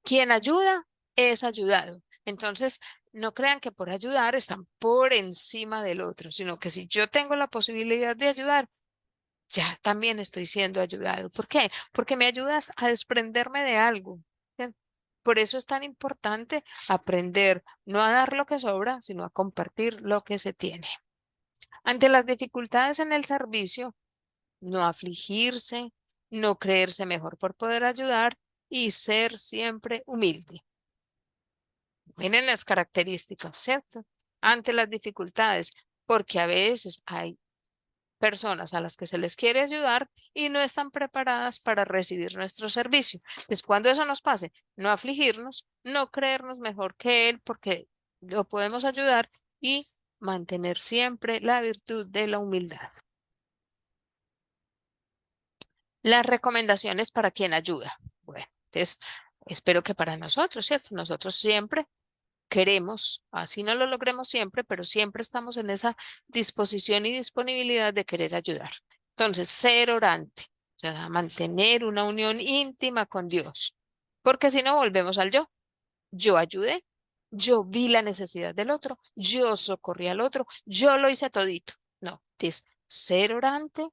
Quien ayuda es ayudado. Entonces, no crean que por ayudar están por encima del otro, sino que si yo tengo la posibilidad de ayudar, ya también estoy siendo ayudado. ¿Por qué? Porque me ayudas a desprenderme de algo. ¿Sí? Por eso es tan importante aprender no a dar lo que sobra, sino a compartir lo que se tiene. Ante las dificultades en el servicio, no afligirse, no creerse mejor por poder ayudar y ser siempre humilde. Miren las características, ¿cierto? Ante las dificultades, porque a veces hay personas a las que se les quiere ayudar y no están preparadas para recibir nuestro servicio. Pues cuando eso nos pase, no afligirnos, no creernos mejor que él porque lo podemos ayudar y mantener siempre la virtud de la humildad. Las recomendaciones para quien ayuda. Bueno, entonces espero que para nosotros, ¿cierto? Nosotros siempre queremos, así no lo logremos siempre, pero siempre estamos en esa disposición y disponibilidad de querer ayudar. Entonces, ser orante, o sea, mantener una unión íntima con Dios, porque si no volvemos al yo. Yo ayudé, yo vi la necesidad del otro, yo socorrí al otro, yo lo hice todito. No, es ser orante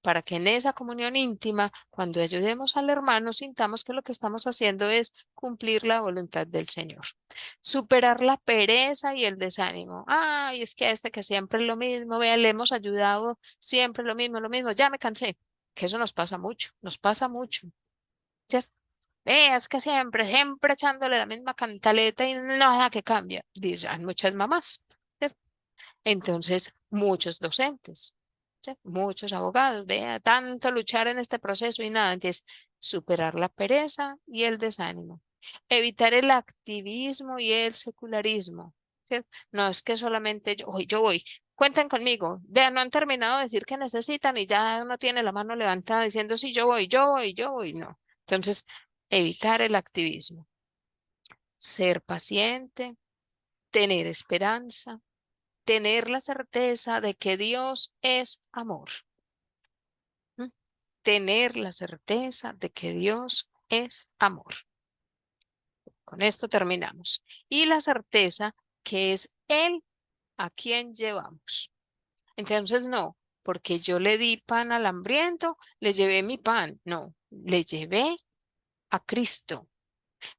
para que en esa comunión íntima, cuando ayudemos al hermano, sintamos que lo que estamos haciendo es cumplir la voluntad del Señor. Superar la pereza y el desánimo. Ay, es que este que siempre es lo mismo, vea, le hemos ayudado siempre lo mismo, ya me cansé. que eso nos pasa mucho, ¿cierto? Es que siempre, siempre echándole la misma cantaleta y nada que cambia, dicen muchas mamás, ¿cierto? Entonces, muchos docentes, ¿sí? Muchos abogados, vea, tanto luchar en este proceso y nada, entonces superar la pereza y el desánimo, evitar el activismo y el secularismo, ¿cierto? No es que solamente yo voy, cuenten conmigo, vean, no han terminado de decir que necesitan y ya uno tiene la mano levantada diciendo, sí, yo voy, yo voy, yo voy, no. Entonces, evitar el activismo, ser paciente, tener esperanza, tener la certeza de que Dios es amor. ¿M? Tener la certeza de que Dios es amor. Con esto terminamos. Y la certeza que es Él a quien llevamos. Entonces, no, porque yo le di pan al hambriento, le llevé mi pan. No, le llevé a Cristo.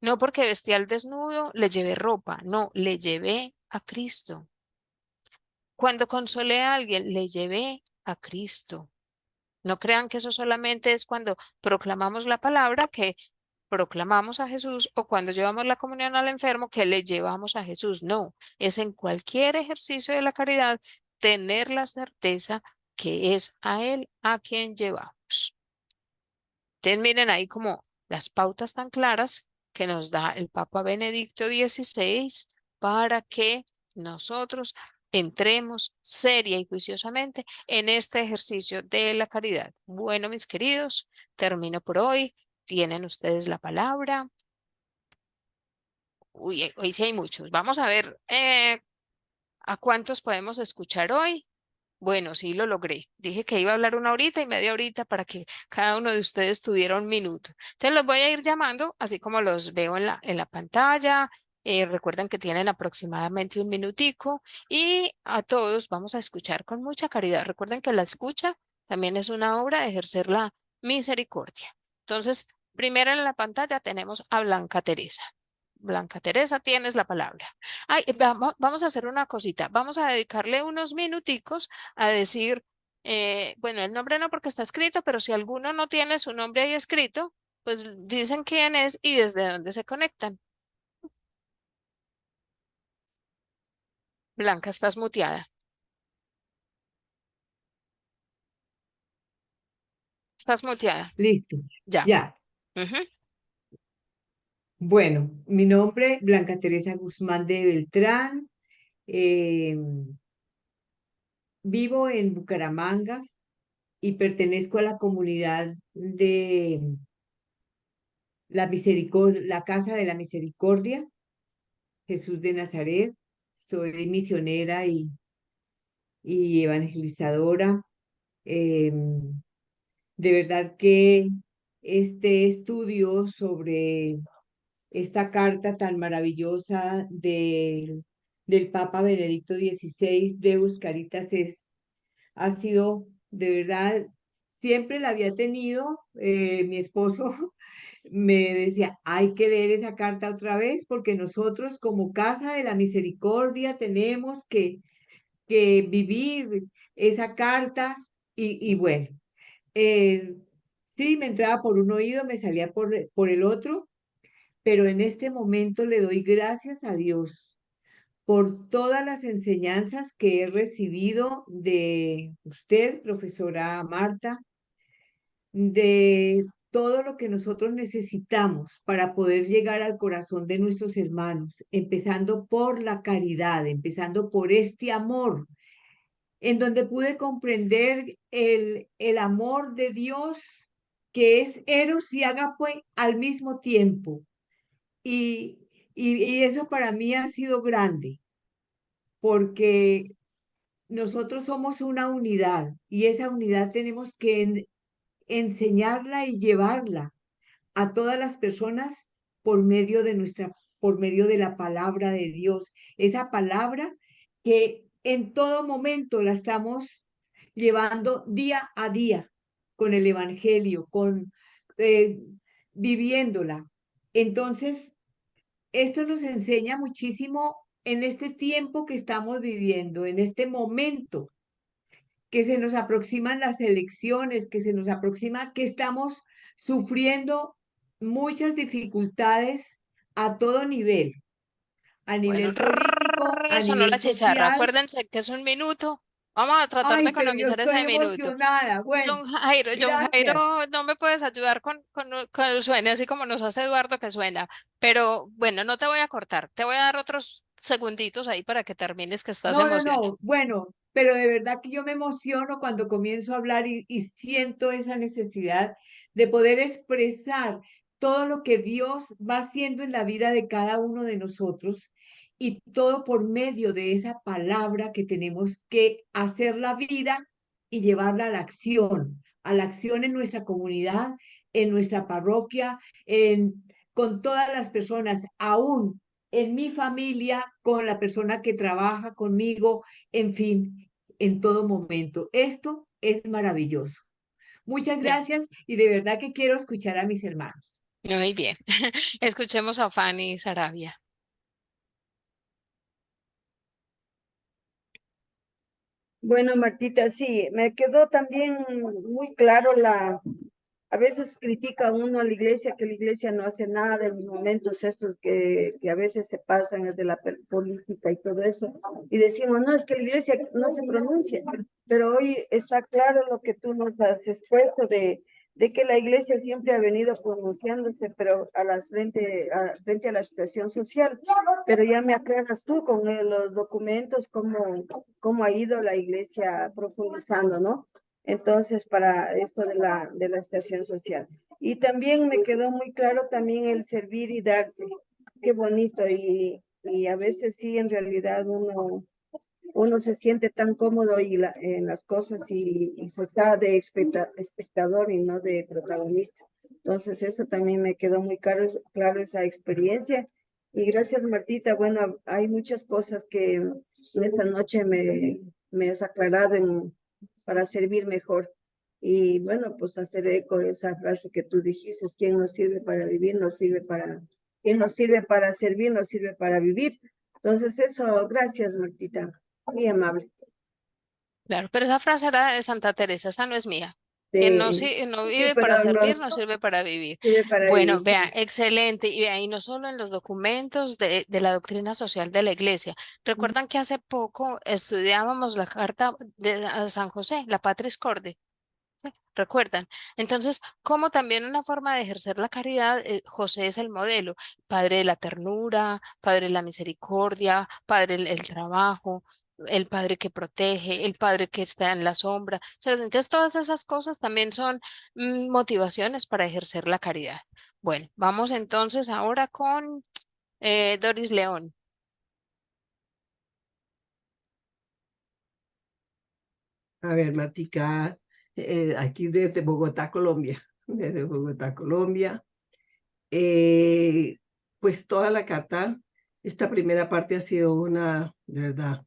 No porque vestía al desnudo, le llevé ropa. No, le llevé a Cristo. Cuando consolé a alguien, le llevé a Cristo. No crean que eso solamente es cuando proclamamos la palabra, que proclamamos a Jesús, o cuando llevamos la comunión al enfermo, que le llevamos a Jesús. No, es en cualquier ejercicio de la caridad tener la certeza que es a Él a quien llevamos. Entonces miren ahí como las pautas tan claras que nos da el Papa Benedicto XVI para que nosotros entremos seria y juiciosamente en este ejercicio de la caridad. Bueno, mis queridos, termino por hoy. Tienen ustedes la palabra. Uy, hoy sí hay muchos. Vamos a ver a cuántos podemos escuchar hoy. Bueno, sí lo logré. Dije que iba a hablar una horita y media horita para que cada uno de ustedes tuviera un minuto. Entonces los voy a ir llamando, así como los veo en la pantalla. Recuerden que tienen aproximadamente un minutico y a todos vamos a escuchar con mucha caridad. Recuerden que la escucha también es una obra de ejercer la misericordia. Entonces, primero en la pantalla tenemos a Blanca Teresa. Blanca Teresa, tienes la palabra. Ay, vamos a hacer una cosita. Vamos a dedicarle unos minuticos a decir, bueno, el nombre no porque está escrito, pero si alguno no tiene su nombre ahí escrito, pues dicen quién es y desde dónde se conectan. Blanca, estás muteada. Estás muteada. Listo, Ya. ya. Ujú. Bueno, mi nombre, Blanca Teresa Guzmán de Beltrán. eh, Vivo en Bucaramanga y pertenezco a la comunidad de la Misericordia, la Casa de la Misericordia, Jesús de Nazaret. Soy misionera y evangelizadora. De verdad que este estudio sobre esta carta tan maravillosa del Papa Benedicto XVI, Deus Caritas, ha sido de verdad, siempre la había tenido. Mi esposo me decía, hay que leer esa carta otra vez porque nosotros como Casa de la Misericordia tenemos que vivir esa carta y bueno, eh, sí, me entraba por un oído, me salía por el otro, pero en este momento le doy gracias a Dios por todas las enseñanzas que he recibido de usted, profesora Marta, de todo lo que nosotros necesitamos para poder llegar al corazón de nuestros hermanos, empezando por la caridad, empezando por este amor, en donde pude comprender el amor de Dios, que es Eros y Ágape al mismo tiempo. Y, y eso para mí ha sido grande, porque nosotros somos una unidad y esa unidad tenemos que enseñarla y llevarla a todas las personas por medio de la palabra de Dios. Esa palabra que en todo momento la estamos llevando día a día con el Evangelio, eh, viviéndola. Entonces, esto nos enseña muchísimo en este tiempo que estamos viviendo, en este momento que se nos aproximan las elecciones, que se nos aproxima, que estamos sufriendo muchas dificultades a todo nivel, a Bueno, nivel político, a sonó nivel la chicharra. social. Acuérdense que es un minuto. Vamos a tratar de Ay, pero yo economizar estoy ese minuto. emocionada. Bueno, John gracias. Jairo, no me puedes ayudar con el suene, así como nos hace Eduardo que suena. Pero bueno, no te voy a cortar. Te voy a dar otros segunditos ahí para que termines, que estás No, no, emocionada. no. Bueno, pero de verdad que yo me emociono cuando comienzo a hablar y siento esa necesidad de poder expresar todo lo que Dios va haciendo en la vida de cada uno de nosotros y todo por medio de esa palabra que tenemos que hacer la vida y llevarla a la acción en nuestra comunidad, en nuestra parroquia, con todas las personas, aún en mi familia, con la persona que trabaja conmigo, en fin, en todo momento. Esto es maravilloso. Muchas Bien, gracias y de verdad que quiero escuchar a mis hermanos. muy bien. Escuchemos a Fanny Sarabia. Bueno, Martita, sí, me quedó también muy claro a veces critica uno a la iglesia, que la iglesia no hace nada en los momentos estos que a veces se pasan desde la política y todo eso, y decimos, no, es que la iglesia no se pronuncia, pero hoy está claro lo que tú nos has expuesto de que la iglesia siempre ha venido pronunciándose, pero frente a la situación social, pero ya me aclaras tú con los documentos, cómo ha ido la iglesia profundizando, ¿no? Entonces, para esto de la estación social. Y también me quedó muy claro también el servir y darte. Qué bonito. Y a veces sí, en realidad uno se siente tan cómodo en las cosas y se está de espectador y no de protagonista. Entonces, eso también me quedó muy claro esa experiencia. Y gracias, Martita. Bueno, hay muchas cosas que en esta noche me has aclarado para servir mejor. Y bueno, pues hacer eco de esa frase que tú dijiste, ¿quién nos sirve para vivir? ¿Quién nos sirve para servir? Nos sirve para vivir. Entonces eso, gracias, Martita, muy amable. Claro, pero esa frase era de Santa Teresa, esa no es mía. Quien no, Sí, no sí, vive para pero servir, nos no sirve para vivir. sirve para vivir, Bueno, sí. vea, excelente. Y vea, y no solo en los documentos de la doctrina social de la Iglesia. Recuerdan que hace poco estudiábamos la carta de a San José, la Patris Corde. ¿Sí? ¿Recuerdan? Entonces, como también una forma de ejercer la caridad, José es el modelo, padre de la ternura, padre de la misericordia, padre del trabajo, el padre que protege, el padre que está en la sombra. O sea, entonces, todas esas cosas también son motivaciones para ejercer la caridad. Bueno, vamos entonces ahora con Doris León. A ver, Martica, aquí desde Bogotá, Colombia, desde Bogotá, Colombia, eh, pues toda la carta, esta primera parte ha sido de verdad,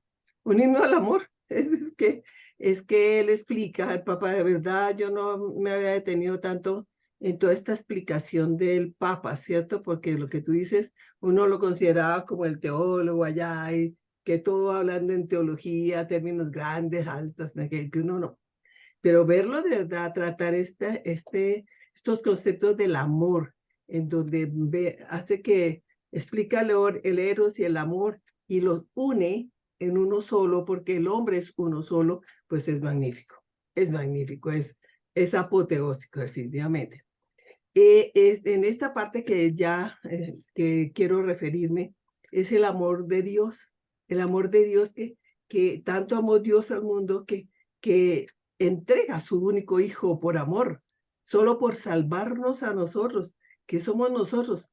un himno al amor. Es que él explica, el Papa, de verdad, yo no me había detenido tanto en toda esta explicación del Papa, ¿cierto? Porque lo que tú dices, uno lo consideraba como el teólogo allá, y que todo hablando en teología, términos grandes, altos, que uno no. Pero verlo de verdad, tratar estos conceptos del amor, en donde hace que explica el eros y el amor y los une en uno solo, porque el hombre es uno solo, pues es magnífico, es apoteósico definitivamente. En esta parte que quiero referirme es el amor de Dios que tanto amó Dios al mundo que entrega a su único hijo por amor, solo por salvarnos a nosotros, que somos nosotros.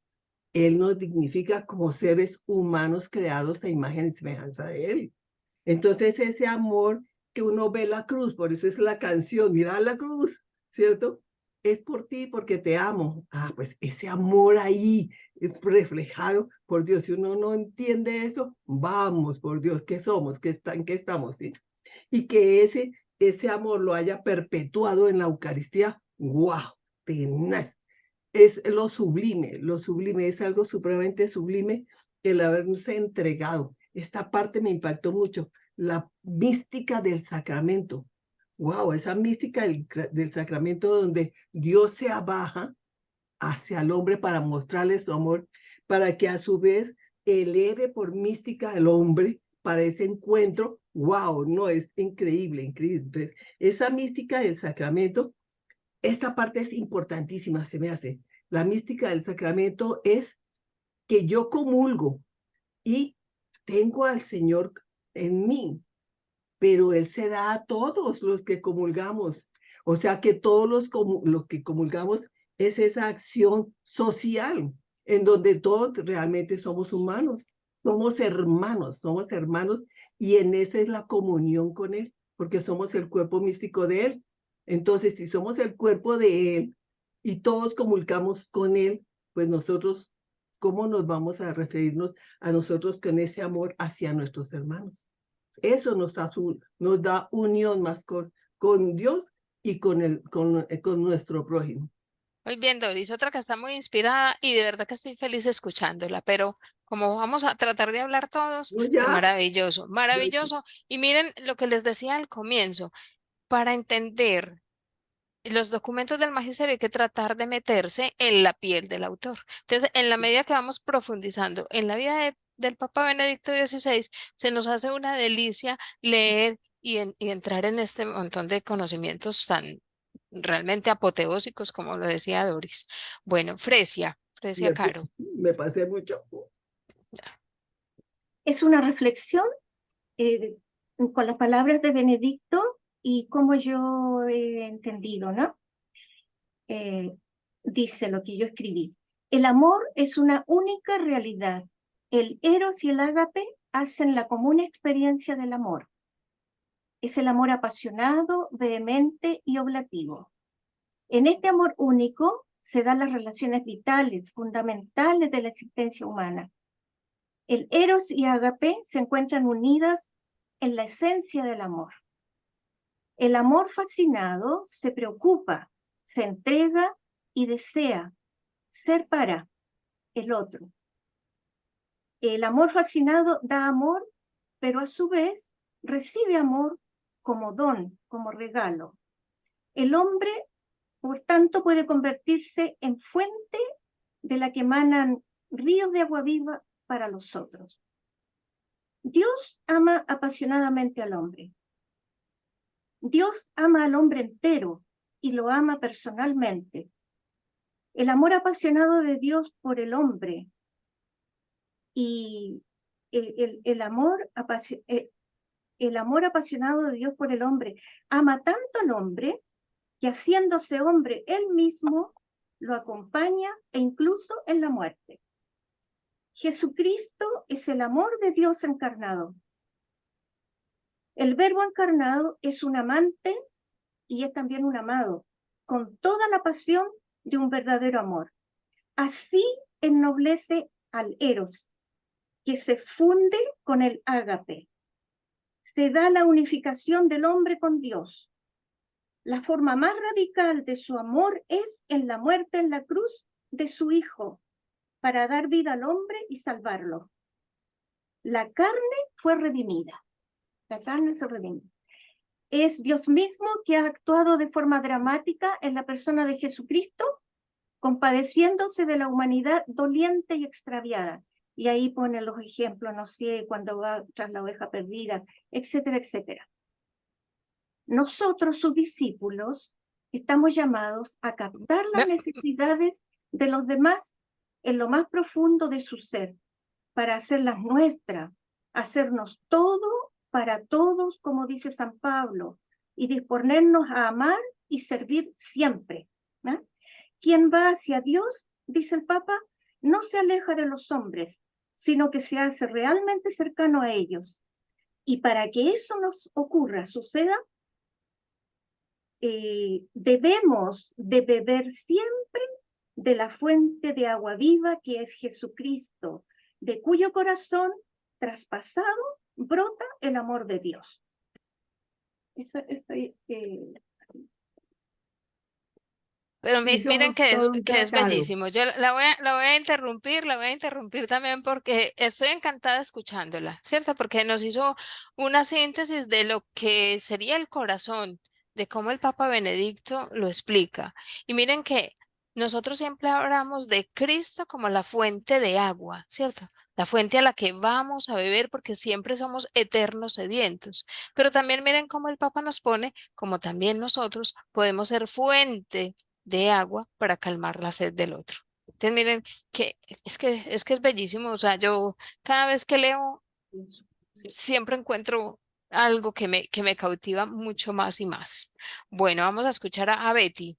Él nos dignifica como seres humanos creados a imagen y semejanza de Él. Entonces ese amor que uno ve la cruz, por eso es la canción, mira la cruz, ¿cierto? Es por ti porque te amo. Ah, pues ese amor ahí reflejado por Dios. Si uno no entiende eso, vamos, por Dios, ¿qué somos? ¿En qué estamos? ¿Sí? Y que ese amor lo haya perpetuado en la Eucaristía, ¡guau! Tenaz. Es lo sublime, es algo supremamente sublime el haberse entregado. Esta parte me impactó mucho, la mística del sacramento. wow, esa mística del sacramento donde Dios se abaja hacia el hombre para mostrarle su amor, para que a su vez eleve por mística al hombre para ese encuentro. Wow, no, es increíble, increíble. Entonces, esa mística del sacramento, esta parte es importantísima, se me hace. La mística del sacramento es que yo comulgo y tengo al Señor en mí, pero Él se da a todos los que comulgamos. O sea que todos los que comulgamos es esa acción social en donde todos realmente somos humanos, somos hermanos, y en eso es la comunión con Él, porque somos el cuerpo místico de Él. Entonces, si somos el cuerpo de Él y todos comulgamos con Él, pues nosotros, ¿cómo nos vamos a referirnos a nosotros con ese amor hacia nuestros hermanos? Eso nos da unión más con Dios y con nuestro prójimo. Muy bien, Doris, otra que está muy inspirada y de verdad que estoy feliz escuchándola, pero como vamos a tratar de hablar todos, ¿No pues ya? maravilloso, maravilloso. Y miren lo que les decía al comienzo, para entender los documentos del magisterio hay que tratar de meterse en la piel del autor. Entonces, en la medida que vamos profundizando en la vida del Papa Benedicto XVI, se nos hace una delicia leer y entrar en este montón de conocimientos tan realmente apoteósicos, como lo decía Doris. Bueno, Fresia Caro. Me pasé mucho. Es una reflexión con las palabras de Benedicto y como yo he entendido, ¿no? Dice lo que yo escribí. El amor es una única realidad. El eros y el ágape hacen la común experiencia del amor. Es el amor apasionado, vehemente y oblativo. En este amor único se dan las relaciones vitales, fundamentales de la existencia humana. El eros y ágape se encuentran unidas en la esencia del amor. El amor fascinado se preocupa, se entrega y desea ser para el otro. El amor fascinado da amor, pero a su vez recibe amor como don, como regalo. El hombre, por tanto, puede convertirse en fuente de la que emanan ríos de agua viva para los otros. Dios ama apasionadamente al hombre. Dios ama al hombre entero y lo ama personalmente. El amor apasionado de Dios por el hombre y el amor apasionado de Dios por el hombre ama tanto al hombre que haciéndose hombre él mismo lo acompaña e incluso en la muerte. Jesucristo es el amor de Dios encarnado. El Verbo encarnado es un amante y es también un amado, con toda la pasión de un verdadero amor. Así ennoblece al eros, que se funde con el ágape. Se da la unificación del hombre con Dios. La forma más radical de su amor es en la muerte en la cruz de su Hijo, para dar vida al hombre y salvarlo. La carne fue redimida. La carne se redimió. Es Dios mismo que ha actuado de forma dramática en la persona de Jesucristo, compadeciéndose de la humanidad doliente y extraviada. Y ahí pone los ejemplos, no sé, cuando va tras la oveja perdida, etcétera, etcétera. Nosotros, sus discípulos, estamos llamados a captar las necesidades de los demás en lo más profundo de su ser, para hacerlas nuestras, hacernos todo para todos, como dice San Pablo, y disponernos a amar y servir siempre. ¿No? Quien va hacia Dios, dice el Papa, no se aleja de los hombres, sino que se hace realmente cercano a ellos. Y para que eso nos ocurra, suceda, debemos de beber siempre de la fuente de agua viva que es Jesucristo, de cuyo corazón traspasado brota el amor de Dios. Pero Sí, miren somos todo un que es tratado. bellísimo. Yo la voy a interrumpir también porque estoy encantada escuchándola, ¿cierto? Porque nos hizo una síntesis de lo que sería el corazón de cómo el Papa Benedicto lo explica. Y miren que nosotros siempre hablamos de Cristo como la fuente de agua, ¿cierto? La fuente a la que vamos a beber porque siempre somos eternos sedientos. Pero también miren cómo el Papa nos pone, como también nosotros podemos ser fuente de agua para calmar la sed del otro. Entonces miren que es que es bellísimo. O sea, yo cada vez que leo siempre encuentro algo que me cautiva mucho más y más. Bueno, vamos a escuchar a Betty.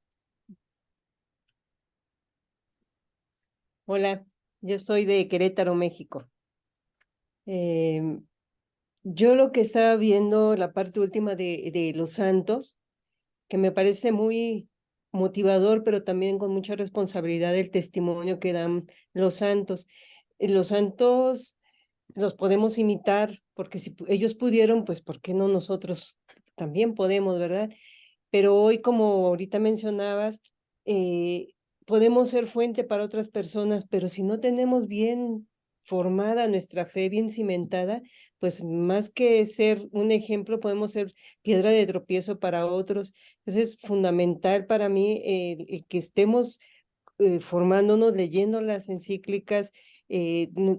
Hola, yo soy de Querétaro, México. Yo lo que estaba viendo, la parte última de los santos, que me parece muy motivador, pero también con mucha responsabilidad el testimonio que dan los santos. Los santos los podemos imitar, porque si ellos pudieron, pues ¿por qué no nosotros también podemos, verdad? Pero hoy, como ahorita mencionabas, podemos ser fuente para otras personas, pero si no tenemos bien formada nuestra fe, bien cimentada, pues más que ser un ejemplo, podemos ser piedra de tropiezo para otros. Entonces es fundamental para mí el que estemos formándonos, leyendo las encíclicas,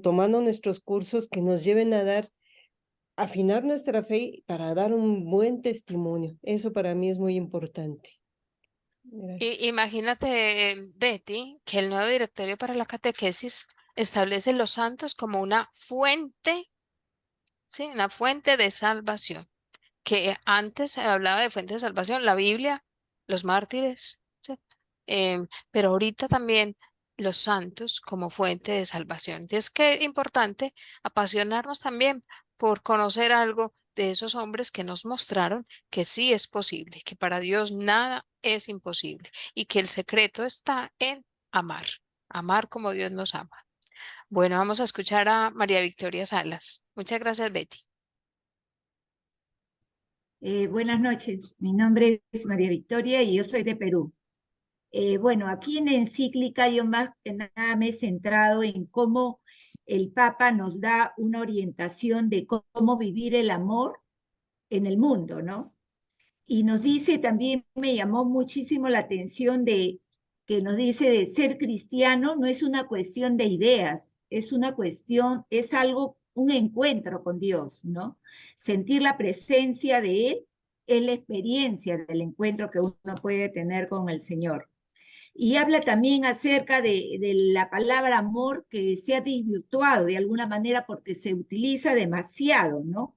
tomando nuestros cursos que nos lleven a afinar nuestra fe para dar un buen testimonio. Eso para mí es muy importante. Gracias. Imagínate, Betty, que el nuevo directorio para la catequesis establece los santos como una fuente, ¿sí? Una fuente de salvación, que antes se hablaba de fuente de salvación, la Biblia, los mártires, ¿sí? Pero ahorita también los santos como fuente de salvación. Entonces, qué importante apasionarnos también por conocer algo de esos hombres que nos mostraron que sí es posible, que para Dios nada es imposible y que el secreto está en amar, amar como Dios nos ama. Bueno, vamos a escuchar a María Victoria Salas. Muchas gracias, Betty. Buenas noches, mi nombre es María Victoria y yo soy de Perú. Bueno, aquí en la encíclica yo más que nada me he centrado en cómo el Papa nos da una orientación de cómo vivir el amor en el mundo, ¿no? Y nos dice, también me llamó muchísimo la atención de que nos dice de ser cristiano no es una cuestión de ideas, es una cuestión, es algo, un encuentro con Dios, ¿no? Sentir la presencia de Él es la experiencia del encuentro que uno puede tener con el Señor. Y habla también acerca de la palabra amor que se ha desvirtuado de alguna manera porque se utiliza demasiado, ¿no?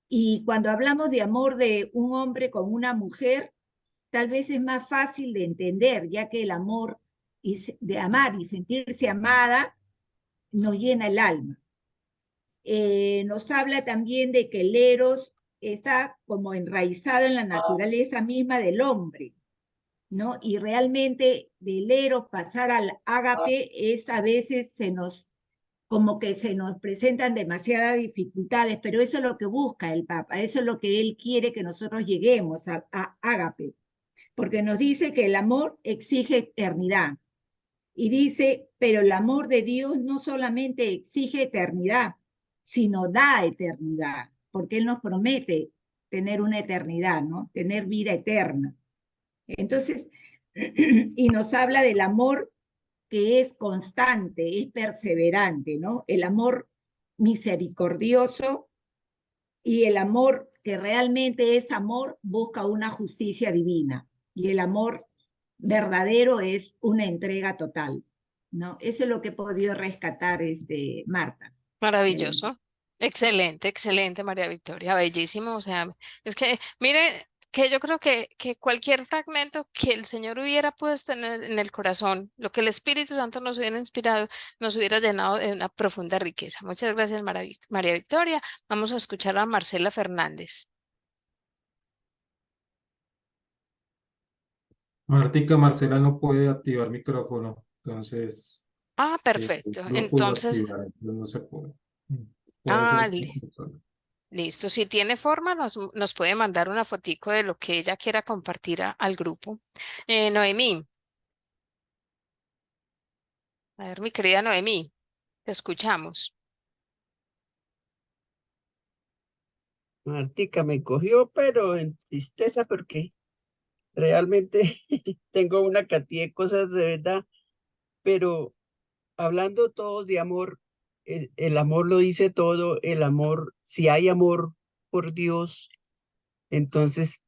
Y cuando hablamos de amor de un hombre con una mujer, tal vez es más fácil de entender, ya que el amor de amar y sentirse amada nos llena el alma. Nos habla también de que el eros está como enraizado en la naturaleza misma del hombre, ¿no? Y realmente del eros pasar al ágape es a veces como que se nos presentan demasiadas dificultades, pero eso es lo que busca el Papa, eso es lo que él quiere que nosotros lleguemos a ágape, porque nos dice que el amor exige eternidad. Y dice, pero el amor de Dios no solamente exige eternidad, sino da eternidad, porque Él nos promete tener una eternidad, ¿no? Tener vida eterna. Entonces, y nos habla del amor que es constante, es perseverante, ¿no? El amor misericordioso y el amor que realmente es amor busca una justicia divina. Y el amor verdadero es una entrega total, ¿no? Eso es lo que he podido rescatar, Marta. Maravilloso. Excelente, excelente, María Victoria. Bellísimo. O sea, es que, mire, que yo creo que cualquier fragmento que el Señor hubiera puesto en el corazón, lo que el Espíritu Santo nos hubiera inspirado, nos hubiera llenado de una profunda riqueza. Muchas gracias, María Victoria. Vamos a escuchar a Marcela Fernández. Martica, Marcela no puede activar micrófono, entonces Ah, perfecto. no lo pudo Entonces, activar, entonces no se puede. Puede ser otra persona. listo. Si tiene forma, nos puede mandar una fotico de lo que ella quiera compartir al grupo. Noemí, a ver, mi querida Noemí, te escuchamos. Martica me cogió, pero en tristeza porque realmente tengo una cantidad de cosas de verdad, pero hablando todos de amor, el amor lo dice todo, el amor, si hay amor por Dios, entonces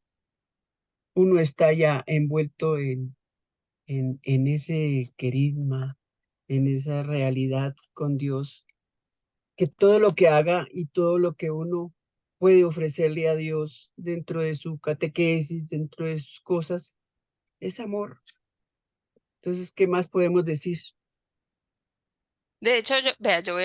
uno está ya envuelto en ese querisma, en esa realidad con Dios, que todo lo que haga y todo lo que uno puede ofrecerle a Dios dentro de su catequesis, dentro de sus cosas, es amor. Entonces, ¿qué más podemos decir? De hecho, vea, yo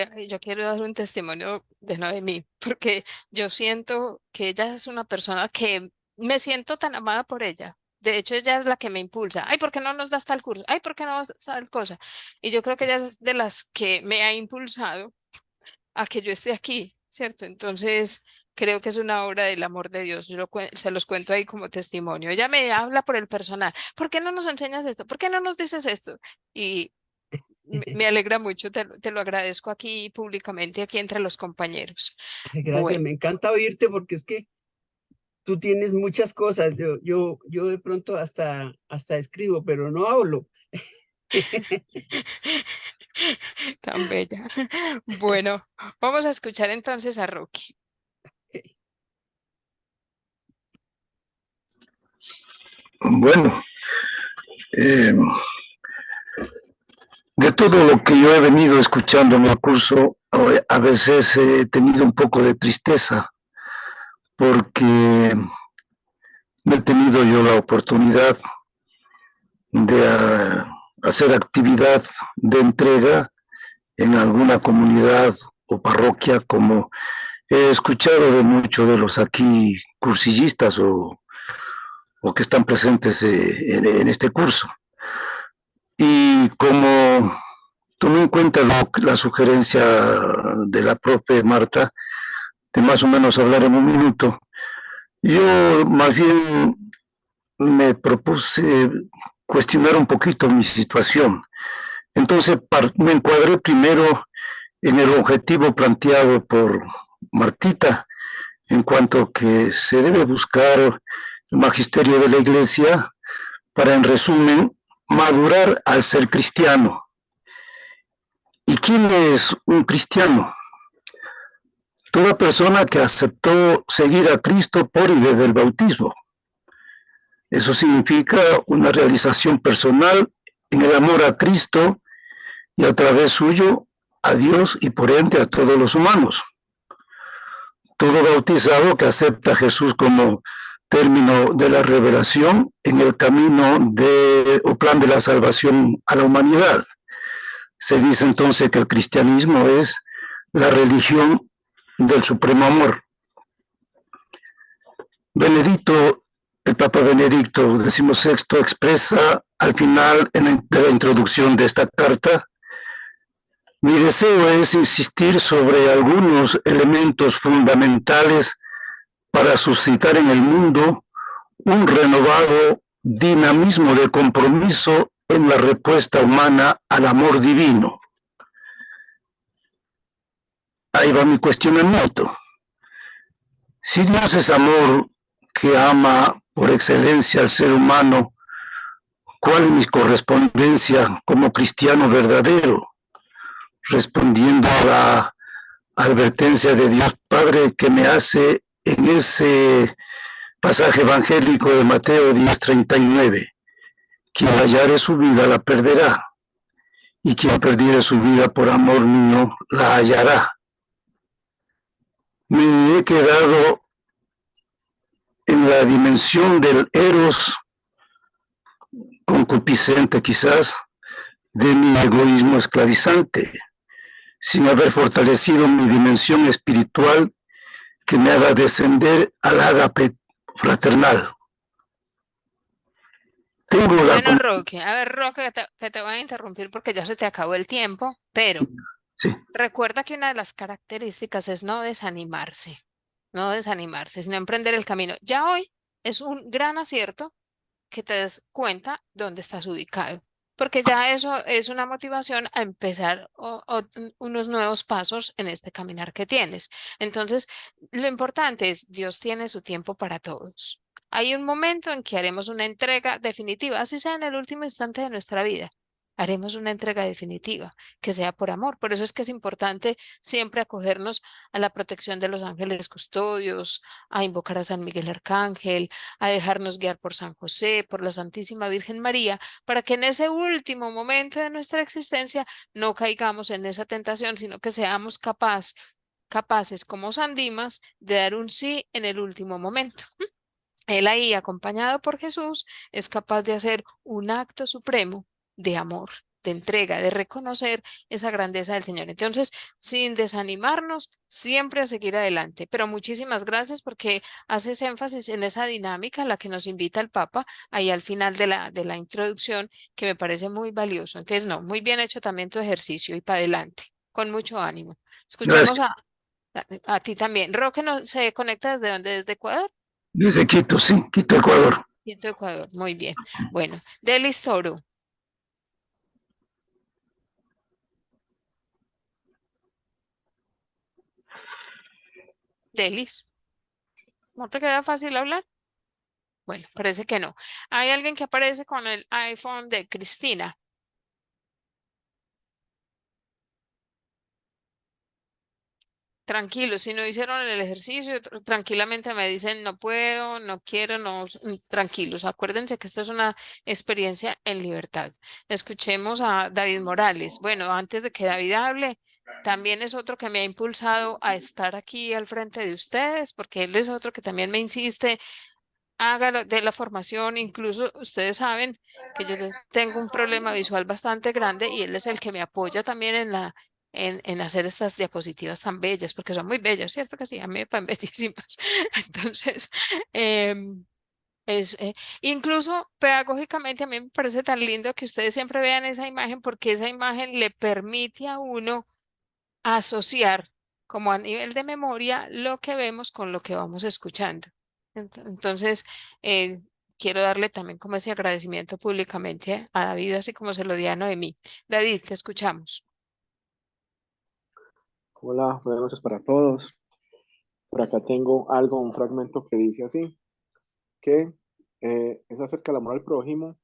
quiero dar un testimonio de Noemí, porque yo siento que ella es una persona que me siento tan amada por ella. De hecho, ella es la que me impulsa. Ay, ¿por qué no nos das tal curso? Ay, ¿por qué no das tal cosa? Y yo creo que ella es de las que me ha impulsado a que yo esté aquí, ¿cierto? Entonces, creo que es una obra del amor de Dios. Se los cuento ahí como testimonio. Ella me habla por el personal. ¿Por qué no nos enseñas esto? ¿Por qué no nos dices esto? Y me alegra mucho, te lo agradezco aquí públicamente, aquí entre los compañeros. Ay, gracias, Bueno, me encanta oírte porque es que tú tienes muchas cosas. Yo de pronto hasta escribo, pero no hablo. tan bella. Bueno, vamos a escuchar entonces a Rocky. Bueno, eh, de todo lo que yo he venido escuchando en el curso, a veces he tenido un poco de tristeza porque no he tenido yo la oportunidad de hacer actividad de entrega en alguna comunidad o parroquia, como he escuchado de muchos de los aquí cursillistas o que están presentes en este curso. Y como tomé en cuenta la sugerencia de la propia Marta, de más o menos hablar en un minuto, yo más bien me propuse cuestionar un poquito mi situación. Entonces me encuadré primero en el objetivo planteado por Martita, en cuanto que se debe buscar el magisterio de la Iglesia para, en resumen, madurar al ser cristiano. ¿Y quién es un cristiano? Toda persona que aceptó seguir a Cristo por y desde el bautismo. Eso significa una realización personal en el amor a Cristo y a través suyo a Dios y por ende a todos los humanos. Todo bautizado que acepta a Jesús como término de la revelación en el camino o plan de la salvación a la humanidad. Se dice entonces que el cristianismo es la religión del supremo amor. El Papa Benedicto XVI expresa al final de la introducción de esta carta: mi deseo es insistir sobre algunos elementos fundamentales para suscitar en el mundo un renovado dinamismo de compromiso en la respuesta humana al amor divino. Ahí va mi cuestionamiento. Si Dios es amor que ama por excelencia al ser humano, ¿cuál es mi correspondencia como cristiano verdadero? Respondiendo a la advertencia de Dios Padre que me hace en ese pasaje evangélico de Mateo 10:39. Quien hallare su vida la perderá, y quien perdiere su vida por amor mío la hallará. Me he quedado en la dimensión del eros concupiscente quizás, de mi egoísmo esclavizante, sin haber fortalecido mi dimensión espiritual que me haga descender al ágape fraternal. Bueno, Roque, a ver, Roque, que te voy a interrumpir porque ya se te acabó el tiempo, pero Sí. recuerda que una de las características es no desanimarse, sino emprender el camino. Ya hoy es un gran acierto que te des cuenta dónde estás ubicado, porque ya eso es una motivación a empezar unos nuevos pasos en este caminar que tienes. Entonces, lo importante es, Dios tiene su tiempo para todos. Hay un momento en que haremos una entrega definitiva, así sea en el último instante de nuestra vida. Haremos una entrega definitiva, que sea por amor. Por eso es que es importante siempre acogernos a la protección de los ángeles custodios, a invocar a San Miguel Arcángel, a dejarnos guiar por San José, por la Santísima Virgen María, para que en ese último momento de nuestra existencia no caigamos en esa tentación, sino que seamos capaces como San Dimas de dar un sí en el último momento. Él ahí, acompañado por Jesús, es capaz de hacer un acto supremo de amor, de entrega, de reconocer esa grandeza del Señor. Entonces, sin desanimarnos, siempre a seguir adelante. Pero muchísimas gracias porque haces énfasis en esa dinámica a la que nos invita el Papa ahí al final de la introducción, que me parece muy valioso. Entonces, no, muy bien hecho también tu ejercicio y para adelante, con mucho ánimo. Escuchemos Gracias. a ti también. Roque, no, ¿se conecta desde dónde? ¿Desde Ecuador? Desde Quito, sí, Quito, Ecuador. Quito, Ecuador, muy bien. Bueno, Delis Toro. Delis, ¿no te queda fácil hablar? Bueno, parece que no. Hay alguien que aparece con el iPhone de Cristina. Tranquilos, si no hicieron el ejercicio, tranquilamente me dicen no puedo, no quiero, no, tranquilos. Acuérdense que esto es una experiencia en libertad. Escuchemos a David Morales. Bueno, antes de que David hable, también es otro que me ha impulsado a estar aquí al frente de ustedes, porque él es otro que también me insiste, hágalo de la formación. Incluso ustedes saben que yo tengo un problema visual bastante grande y él es el que me apoya también en hacer estas diapositivas tan bellas, porque son muy bellas, ¿cierto que sí? A mí me parecen bellísimas. Entonces, em, es, incluso pedagógicamente a mí me parece tan lindo que ustedes siempre vean esa imagen, porque esa imagen le permite a uno asociar como a nivel de memoria lo que vemos con lo que vamos escuchando. Entonces, eh, quiero darle también como ese agradecimiento públicamente a David, así como se lo di a Noemí. David, te escuchamos. Hola, buenas noches para todos. Por acá tengo algo, un fragmento que dice así, que es acerca del amor al prójimo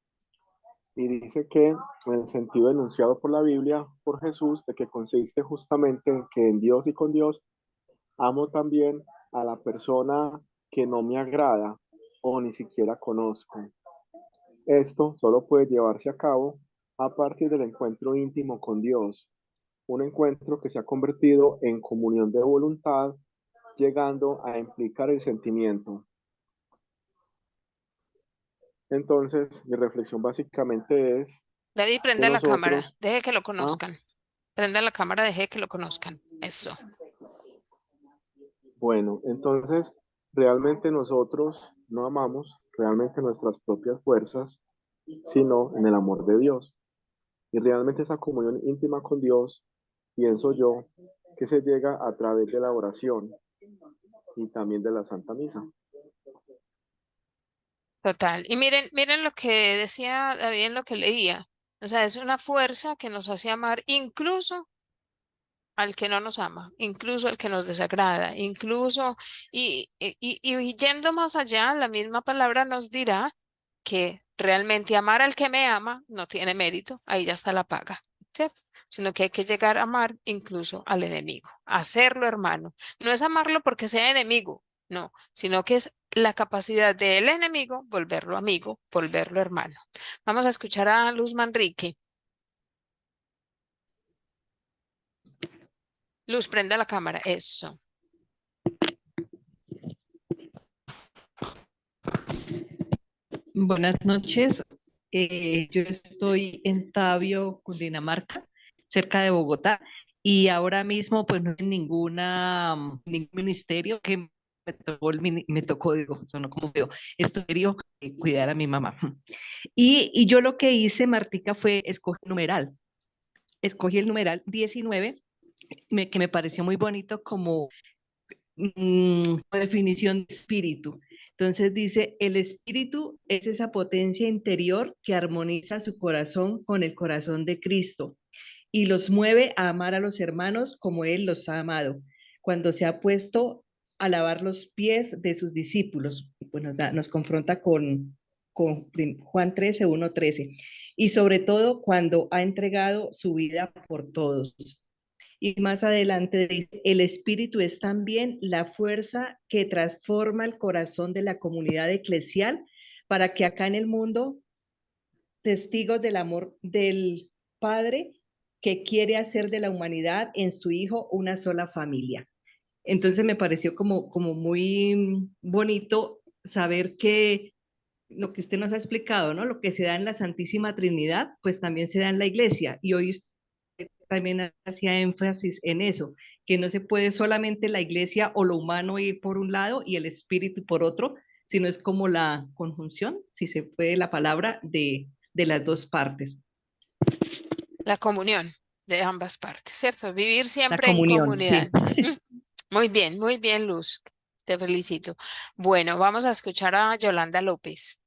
y dice que en el sentido enunciado por la Biblia, por Jesús, de que consiste justamente en que en Dios y con Dios amo también a la persona que no me agrada o ni siquiera conozco. Esto solo puede llevarse a cabo a partir del encuentro íntimo con Dios, un encuentro que se ha convertido en comunión de voluntad, llegando a implicar el sentimiento. Entonces, mi reflexión básicamente es David, que prenda la cámara, nosotros, deje que lo conozcan. Prenda la cámara, deje que lo conozcan. Eso. bueno, entonces, realmente nosotros no amamos realmente nuestras propias fuerzas, sino en el amor de Dios. Y realmente esa comunión íntima con Dios, pienso yo, que se llega a través de la oración y también de la Santa Misa. Total. Y miren lo que decía David en lo que leía. O sea, es una fuerza que nos hace amar incluso al que no nos ama, incluso al que nos desagrada, incluso, y yendo más allá, la misma palabra nos dirá que realmente amar al que me ama no tiene mérito, ahí ya está la paga, ¿cierto? Sino que hay que llegar a amar incluso al enemigo, hacerlo hermano. No es amarlo porque sea enemigo, no, sino que es la capacidad del enemigo volverlo amigo, volverlo hermano. Vamos a escuchar a Luz Manrique. Luz, prenda la cámara, eso. Buenas noches. Yo estoy en Tabio, Cundinamarca, cerca de Bogotá, y ahora mismo pues no hay ningún ministerio que me tocó, digo, sonó como feo, estudio cuidar a mi mamá. Y yo lo que hice, Martica, fue escoger numeral. Escogí el numeral 19, que me pareció muy bonito como definición de espíritu. Entonces dice, el espíritu es esa potencia interior que armoniza su corazón con el corazón de Cristo y los mueve a amar a los hermanos como Él los ha amado, cuando se ha puesto a lavar los pies de sus discípulos. Pues nos confronta con Juan 13, 1, 13. Y sobre todo cuando ha entregado su vida por todos. Y más adelante dice, el Espíritu es también la fuerza que transforma el corazón de la comunidad eclesial para que acá en el mundo, testigos del amor del Padre que quiere hacer de la humanidad en su Hijo una sola familia. Entonces me pareció como muy bonito saber que lo que usted nos ha explicado, ¿no? Lo que se da en la Santísima Trinidad, pues también se da en la iglesia. Y hoy usted también hacía énfasis en eso, que no se puede solamente la iglesia o lo humano ir por un lado y el espíritu por otro, sino es como la conjunción, si se puede la palabra, de las dos partes. La comunión de ambas partes, ¿cierto? Vivir La siempre en comunión, comunidad. sí. Muy bien, Luz. Te felicito. Bueno, vamos a escuchar a Yolanda López.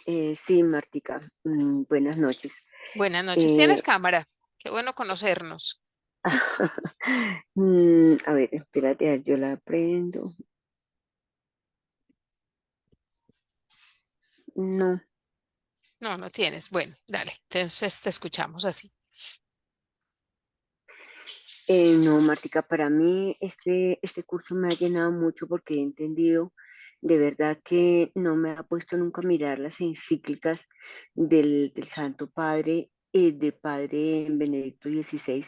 Sí, Martica, buenas noches. Buenas noches. ¿Tienes Eh, cámara? Qué bueno conocernos. a ver, espérate, yo la prendo. No, No, no tienes. Bueno, dale. Entonces te escuchamos así. no, Martica, para mí este curso me ha llenado mucho porque he entendido de verdad que no me ha puesto nunca a mirar las encíclicas del Santo Padre, del Padre Benedicto XVI,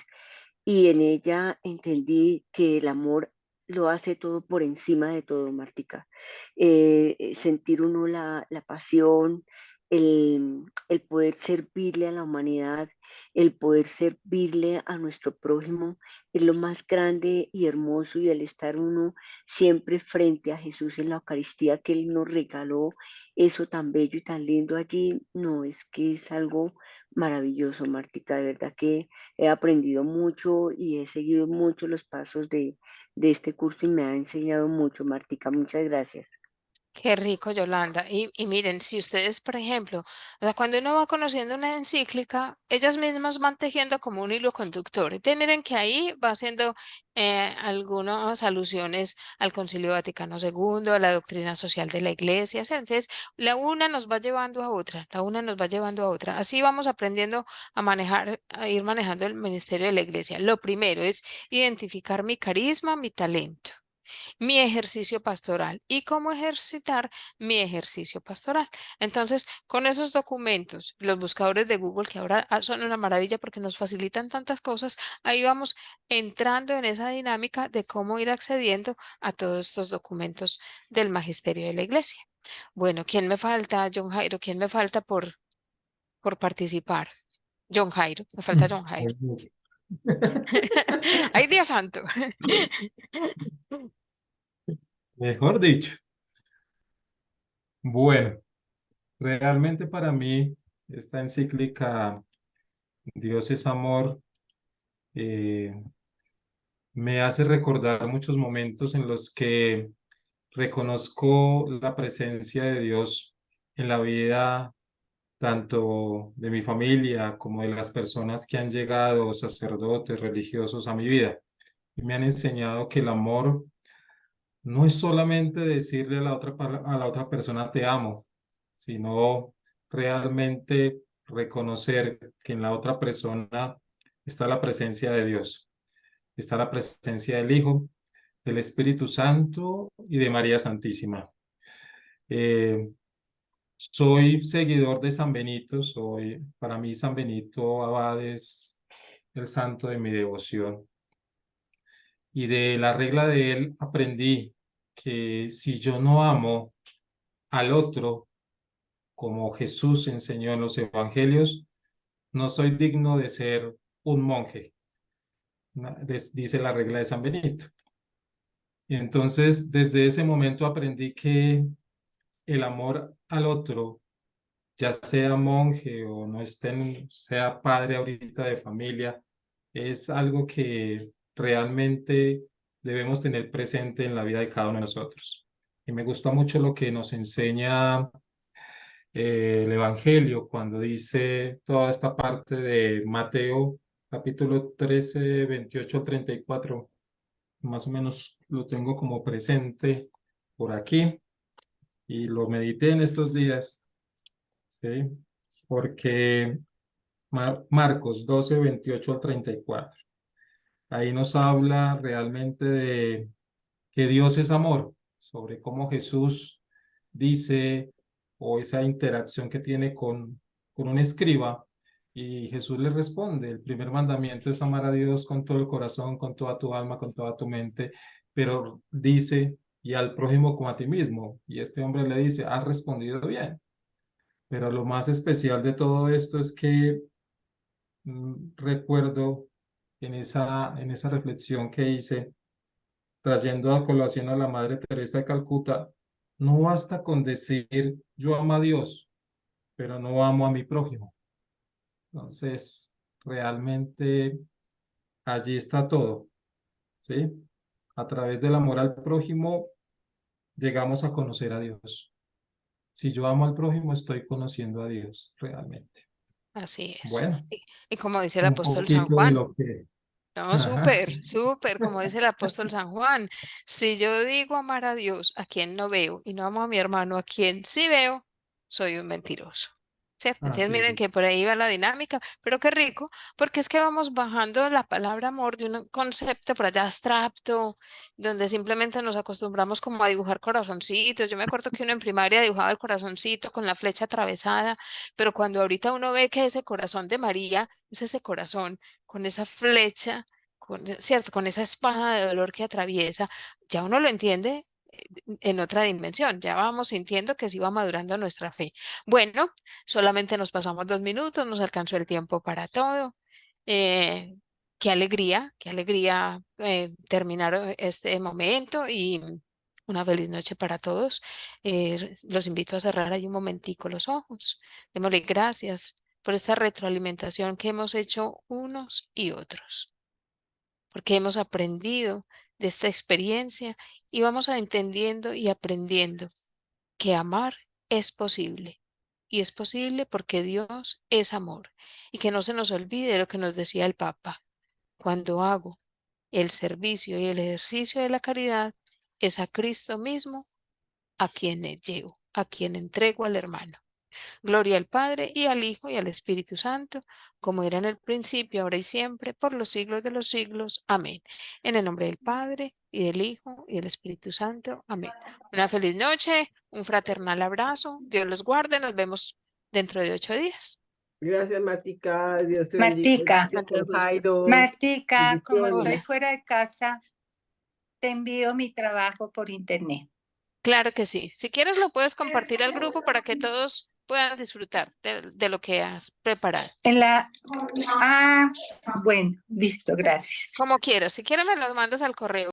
y en ella entendí que el amor lo hace todo por encima de todo, Martica. Sentir uno la pasión, el poder servirle a la humanidad, el poder servirle a nuestro prójimo, es lo más grande y hermoso, y el estar uno siempre frente a Jesús en la Eucaristía que Él nos regaló, eso tan bello y tan lindo allí, no, es que es algo maravilloso, Martica, de verdad que he aprendido mucho y he seguido mucho los pasos de este curso y me ha enseñado mucho, Martica. Muchas gracias. Qué rico, Yolanda. Y miren, si ustedes, por ejemplo, o sea, cuando uno va conociendo una encíclica, ellas mismas van tejiendo como un hilo conductor. Entonces, miren que ahí va haciendo algunas alusiones al Concilio Vaticano II, a la doctrina social de la Iglesia. ¿Sí? Entonces, la una nos va llevando a otra, la una nos va llevando a otra. Así vamos aprendiendo a manejar, a ir manejando el ministerio de la Iglesia. Lo primero es identificar mi carisma, mi talento, mi ejercicio pastoral y cómo ejercitar mi ejercicio pastoral. Entonces, con esos documentos, los buscadores de Google, que ahora son una maravilla porque nos facilitan tantas cosas, ahí vamos entrando en esa dinámica de cómo ir accediendo a todos estos documentos del magisterio de la iglesia. Bueno, ¿quién me falta, John Jairo? ¿Quién me falta por participar? John Jairo, me falta John Jairo. Ay, Dios santo. Mejor dicho. Bueno, realmente para mí esta encíclica Dios es amor me hace recordar muchos momentos en los que reconozco la presencia de Dios en la vida tanto de mi familia como de las personas que han llegado, sacerdotes, religiosos a mi vida. Y me han enseñado que el amor no es solamente decirle a la otra persona te amo, sino realmente reconocer que en la otra persona está la presencia de Dios, está la presencia del Hijo, del Espíritu Santo y de María Santísima. Soy seguidor de San Benito, para mí San Benito Abad es el santo de mi devoción. Y de la regla de él aprendí que si yo no amo al otro como Jesús enseñó en los evangelios, no soy digno de ser un monje, dice la regla de San Benito. Y entonces desde ese momento aprendí que el amor al otro, ya sea monje o no sea padre ahorita de familia, es algo que realmente debemos tener presente en la vida de cada uno de nosotros. Y me gusta mucho lo que nos enseña el Evangelio cuando dice toda esta parte de Mateo, capítulo 13, 28 al 34. Más o menos lo tengo como presente por aquí y lo medité en estos días, ¿sí? Porque Marcos 12, 28 al 34. Ahí nos habla realmente de que Dios es amor, sobre cómo Jesús dice, o esa interacción que tiene con un escriba, y Jesús le responde, el primer mandamiento es amar a Dios con todo el corazón, con toda tu alma, con toda tu mente, pero dice, y al prójimo como a ti mismo, y este hombre le dice, has respondido bien, pero lo más especial de todo esto es que recuerdo en esa reflexión que hice, trayendo a colación a la Madre Teresa de Calcuta, no basta con decir yo amo a Dios, pero no amo a mi prójimo. Entonces, realmente allí está todo, ¿sí? A través del amor al prójimo llegamos a conocer a Dios. Si yo amo al prójimo, estoy conociendo a Dios realmente. Así es. Bueno, Y como dice el un apóstol San poquito de Juan, lo que... no, súper, súper, como dice el apóstol San Juan, si yo digo amar a Dios a quien no veo y no amo a mi hermano a quien sí veo, soy un mentiroso. ¿Cierto? Entonces Así miren que es. por ahí va la dinámica, pero qué rico, porque es que vamos bajando la palabra amor de un concepto por allá abstracto, donde simplemente nos acostumbramos como a dibujar corazoncitos. Yo me acuerdo que uno en primaria dibujaba el corazoncito con la flecha atravesada, pero cuando ahorita uno ve que ese corazón de María es ese corazón con esa flecha, ¿cierto? Con esa espada de dolor que atraviesa, ya uno lo entiende en otra dimensión, ya vamos sintiendo que sí va madurando nuestra fe. Bueno, solamente nos pasamos 2 minutos, nos alcanzó el tiempo para todo. Eh, qué alegría terminar este momento y una feliz noche para todos. Los invito a cerrar ahí un momentico los ojos. Démosle gracias por esta retroalimentación que hemos hecho unos y otros, porque hemos aprendido de esta experiencia y vamos a entendiendo y aprendiendo que amar es posible. Y es posible porque Dios es amor. Y que no se nos olvide lo que nos decía el Papa. Cuando hago el servicio y el ejercicio de la caridad, es a Cristo mismo a quien llevo, a quien entrego al hermano. Gloria al Padre y al Hijo y al Espíritu Santo, como era en el principio, ahora y siempre, por los siglos de los siglos. Amén. En el nombre del Padre y del Hijo y del Espíritu Santo. Amén. Una feliz noche, un fraternal abrazo. Dios los guarde. Nos vemos dentro de 8 días. Gracias, Martica. Dios te bendiga. Martica, Gracias, don Jairo. Martica, como estoy Bendiciones. fuera de casa, te envío mi trabajo por internet. Claro que sí. Si quieres lo puedes compartir al grupo para que todos puedan disfrutar de lo que has preparado. Bueno, listo, gracias. Como quieras. Si quieres me los mandas al correo.